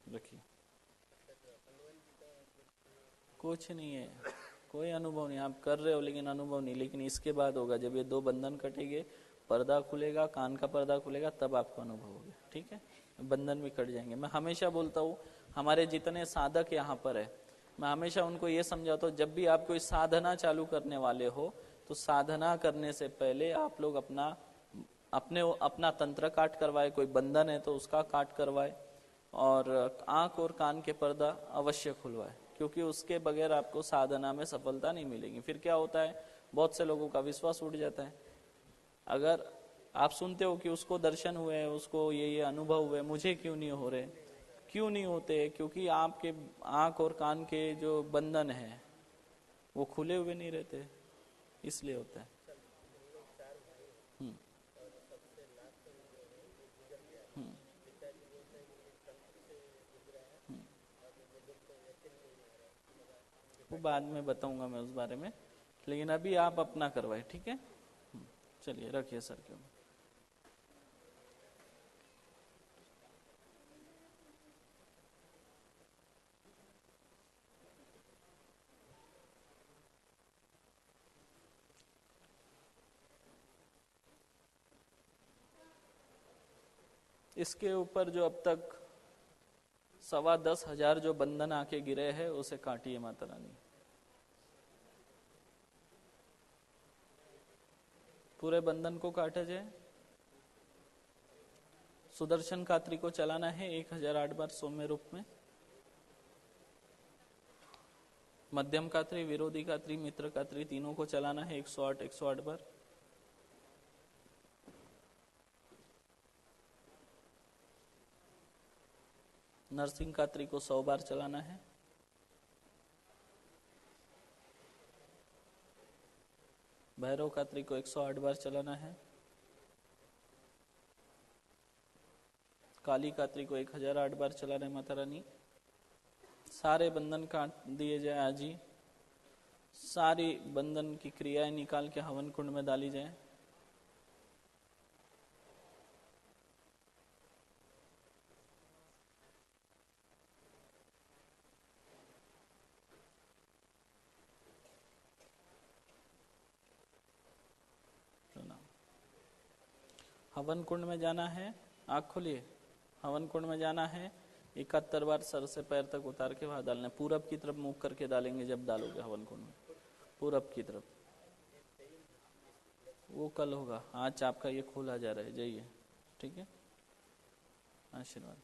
रखिए, कुछ नहीं है, कोई अनुभव नहीं। आप कर रहे हो लेकिन अनुभव नहीं, लेकिन इसके बाद होगा। जब ये 2 बंधन कटेंगे, पर्दा खुलेगा, कान का पर्दा खुलेगा, तब आपको अनुभव होगा, ठीक है। बंधन भी कट जाएंगे। मैं हमेशा बोलता हूँ, हमारे जितने साधक यहाँ पर है, मैं हमेशा उनको ये समझाता हूँ, जब भी आप कोई साधना चालू करने वाले हो तो साधना करने से पहले आप लोग अपना अपना तंत्र काट करवाए, कोई बंधन है तो उसका काट करवाए, और आंख और कान के पर्दा अवश्य खुलवाए, क्योंकि उसके बगैर आपको साधना में सफलता नहीं मिलेगी। फिर क्या होता है, बहुत से लोगों का विश्वास उठ जाता है। अगर आप सुनते हो कि उसको दर्शन हुए, उसको ये अनुभव हुए, मुझे क्यों नहीं हो रहे, क्यों नहीं होते? क्योंकि आपके आंख और कान के जो बंधन है वो खुले हुए नहीं रहते, इसलिए होता है। वो बाद में बताऊंगा मैं उस बारे में, लेकिन अभी आप अपना करवाए, ठीक है? चलिए रखिए सर क्यों। इसके ऊपर जो अब तक 10,15,000 जो बंधन आके गिरे हैं उसे काटिए माता रानी। पूरे बंधन को काटा जाए। सुदर्शन कात्री को चलाना है 1008 बार सौम्य रूप में। मध्यम कात्री, विरोधी कात्री, मित्र कात्री तीनों को चलाना है 108 बार। नरसिंह कात्री को 100 बार चलाना है। भैरव कात्री को 108 बार चलाना है। काली कात्री को 1008 बार चलाना है माता रानी। सारे बंधन काट दिए जाए आज ही। सारी बंधन की क्रियाएं निकाल के हवन कुंड में डाली जाए। हवन कुंड में जाना है, आँख खोलिए। हवन कुंड में जाना है, 71 बार सर से पैर तक उतार के वहां डालना है। पूरब की तरफ मुंह करके डालेंगे जब डालोगे हवन कुंड में, पूरब की तरफ। वो कल होगा, आज आपका ये खोला जा रहा है, जाइए, ठीक है? आशीर्वाद।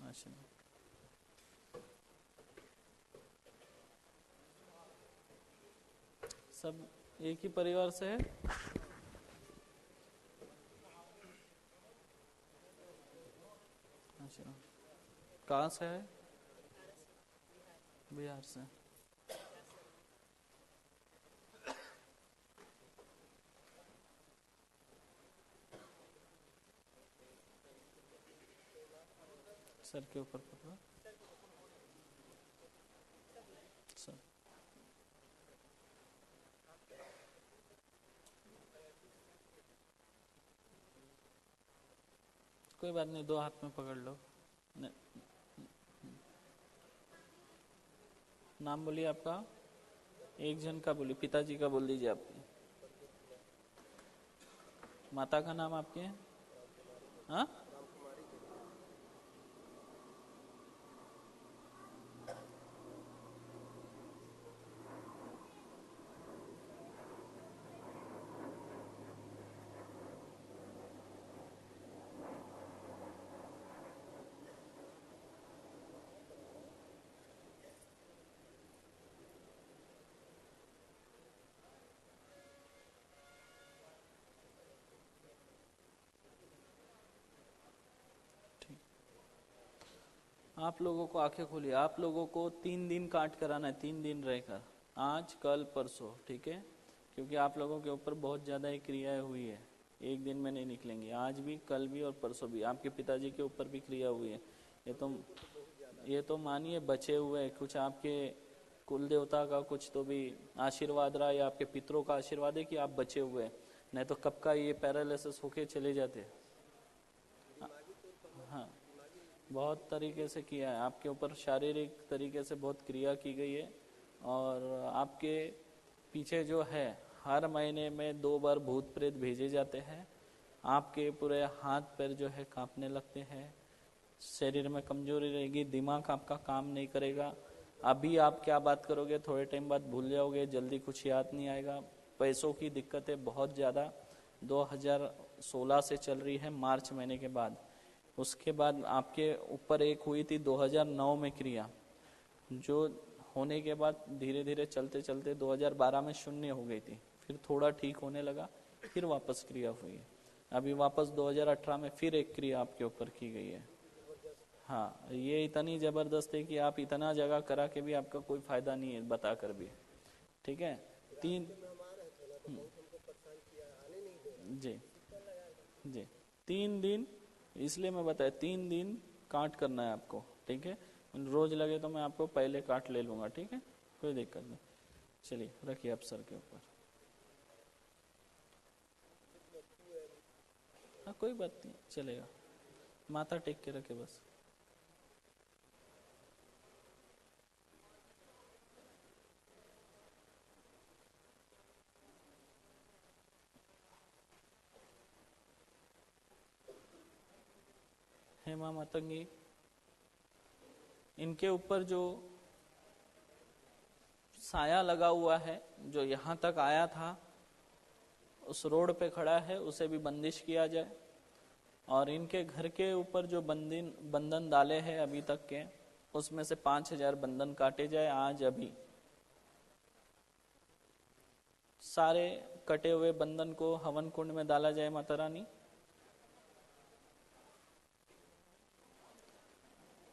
आशीर्वाद। सब एक ही परिवार से है? अच्छा, कहाँ से है? बिहार से। सर के ऊपर पकड़ो सर। कोई बात नहीं, 2 हाथ में पकड़ लो। नाम बोलिए आपका। एक जन का बोलिए, पिताजी का बोल दीजिए आपके। माता का नाम आपके? हाँ, आप लोगों को आंखें खोलिए। आप लोगों को 3 दिन काट कराना है, 3 दिन रहकर, आज कल परसों, ठीक है? क्योंकि आप लोगों के ऊपर बहुत ज्यादा क्रियाएं हुई है, एक दिन में नहीं निकलेंगे। आज भी, कल भी और परसों भी आपके पिताजी के ऊपर भी क्रिया हुई है। ये तो मानिए बचे हुए कुछ आपके कुल देवता का कुछ तो भी आशीर्वाद रहा, या आपके पितरों का आशीर्वाद है कि आप बचे हुए हैं, नहीं तो कब का ये पैरालिसिस होके चले जाते। हाँ, बहुत तरीके से किया है आपके ऊपर, शारीरिक तरीके से बहुत क्रिया की गई है। और आपके पीछे जो है, हर महीने में 2 बार भूत प्रेत भेजे जाते हैं। आपके पूरे हाथ पैर जो है कांपने लगते हैं, शरीर में कमजोरी रहेगी, दिमाग आपका काम नहीं करेगा, अभी आप क्या बात करोगे थोड़े टाइम बाद भूल जाओगे, जल्दी कुछ याद नहीं आएगा। पैसों की दिक्कतें बहुत ज़्यादा 2016 से चल रही है, मार्च महीने के बाद। उसके बाद आपके ऊपर एक हुई थी 2009 में क्रिया, जो होने के बाद धीरे धीरे चलते चलते 2012 में शून्य हो गई थी, फिर थोड़ा ठीक होने लगा, फिर वापस क्रिया हुई है। अभी वापस 2018 में फिर एक क्रिया आपके ऊपर की गई है। हाँ, ये इतनी जबरदस्त है कि आप इतना जगह करा के भी आपका कोई फायदा नहीं है, बता कर भी। ठीक है, जी जी 3 दिन, इसलिए मैं बताया 3 दिन काट करना है आपको। ठीक है, रोज लगे तो मैं आपको पहले काट ले लूंगा। ठीक है, कोई दिक्कत नहीं। चलिए रखिए आप सर के ऊपर। हाँ कोई बात नहीं, चलेगा, माथा टेक के रखे बस। हेमा मातंगी, इनके ऊपर जो साया लगा हुआ है, जो यहाँ तक आया था, उस रोड पे खड़ा है, उसे भी बंदिश किया जाए। और इनके घर के ऊपर जो बंधन डाले हैं अभी तक के, उसमें से 5000 बंधन काटे जाए आज अभी। सारे कटे हुए बंधन को हवन कुंड में डाला जाए माता रानी।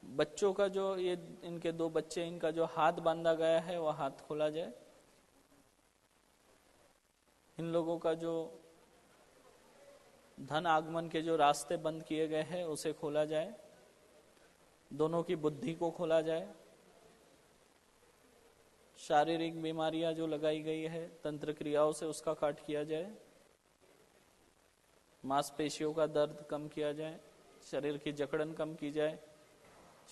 बच्चों का जो ये इनके 2 बच्चे, इनका जो हाथ बांधा गया है वह हाथ खोला जाए। इन लोगों का जो धन आगमन के जो रास्ते बंद किए गए हैं उसे खोला जाए। दोनों की बुद्धि को खोला जाए। शारीरिक बीमारियां जो लगाई गई है तंत्र क्रियाओं से, उसका काट किया जाए। मांसपेशियों का दर्द कम किया जाए। शरीर की जकड़न कम की जाए।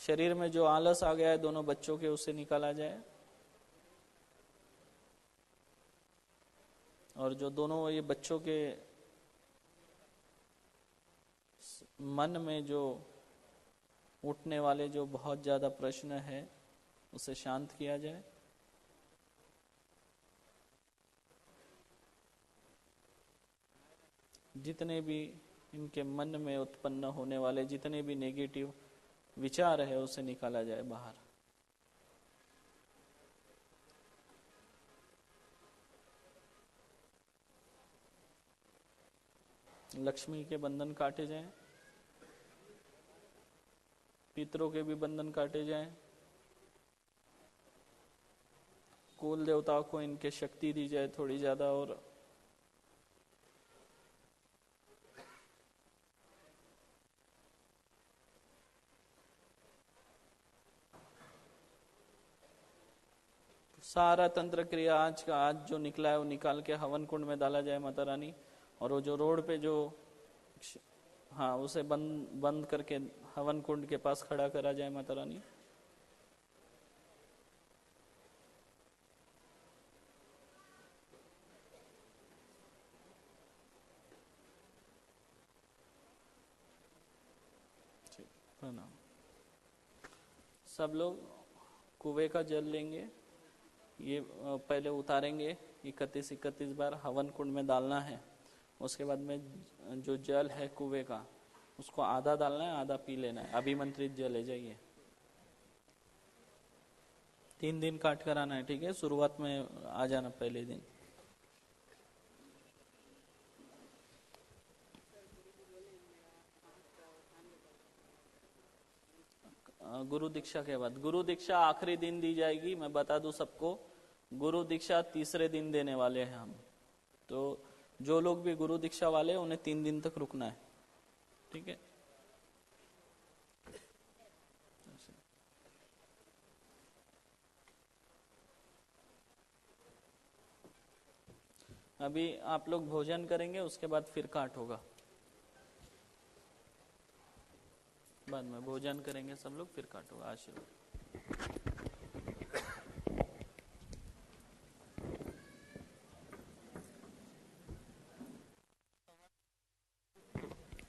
शरीर में जो आलस आ गया है दोनों बच्चों के, उसे निकाला जाए। और जो दोनों ये बच्चों के मन में जो उठने वाले जो बहुत ज्यादा प्रश्न है उसे शांत किया जाए। जितने भी इनके मन में उत्पन्न होने वाले जितने भी नेगेटिव विचार है उसे निकाला जाए बाहर। लक्ष्मी के बंधन काटे जाएं। पितरों के भी बंधन काटे जाएं। कुल देवताओं को इनके शक्ति दी जाए थोड़ी ज्यादा। और सारा तंत्र क्रिया आज जो निकला है वो निकाल के हवन कुंड में डाला जाए माता रानी। और वो जो रोड पे जो हाँ उसे बंद करके हवन कुंड के पास खड़ा करा जाए माता रानी। प्रणाम। सब लोग कुएं का जल लेंगे, ये पहले उतारेंगे 31 बार हवन कुंड में डालना है। उसके बाद में जो जल है कुएं का उसको आधा डालना है, आधा पी लेना है। अभिमंत्रित जल ले जाइए। 3 दिन काट कर आना है। ठीक है, शुरुआत में आ जाना पहले दिन। गुरु दीक्षा के बाद, गुरु दीक्षा आखिरी दिन दी जाएगी। मैं बता दूं सबको, गुरु दीक्षा तीसरे दिन देने वाले हैं हम। तो जो लोग भी गुरु दीक्षा वाले हैं उन्हें 3 दिन तक रुकना है। ठीक है, अभी आप लोग भोजन करेंगे, उसके बाद फिर काट होगा। बाद में भोजन करेंगे सब लोग, फिर काट होगा। आशीर्वाद।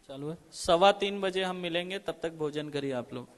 चालू है। 3:15 बजे हम मिलेंगे, तब तक भोजन करिए आप लोग।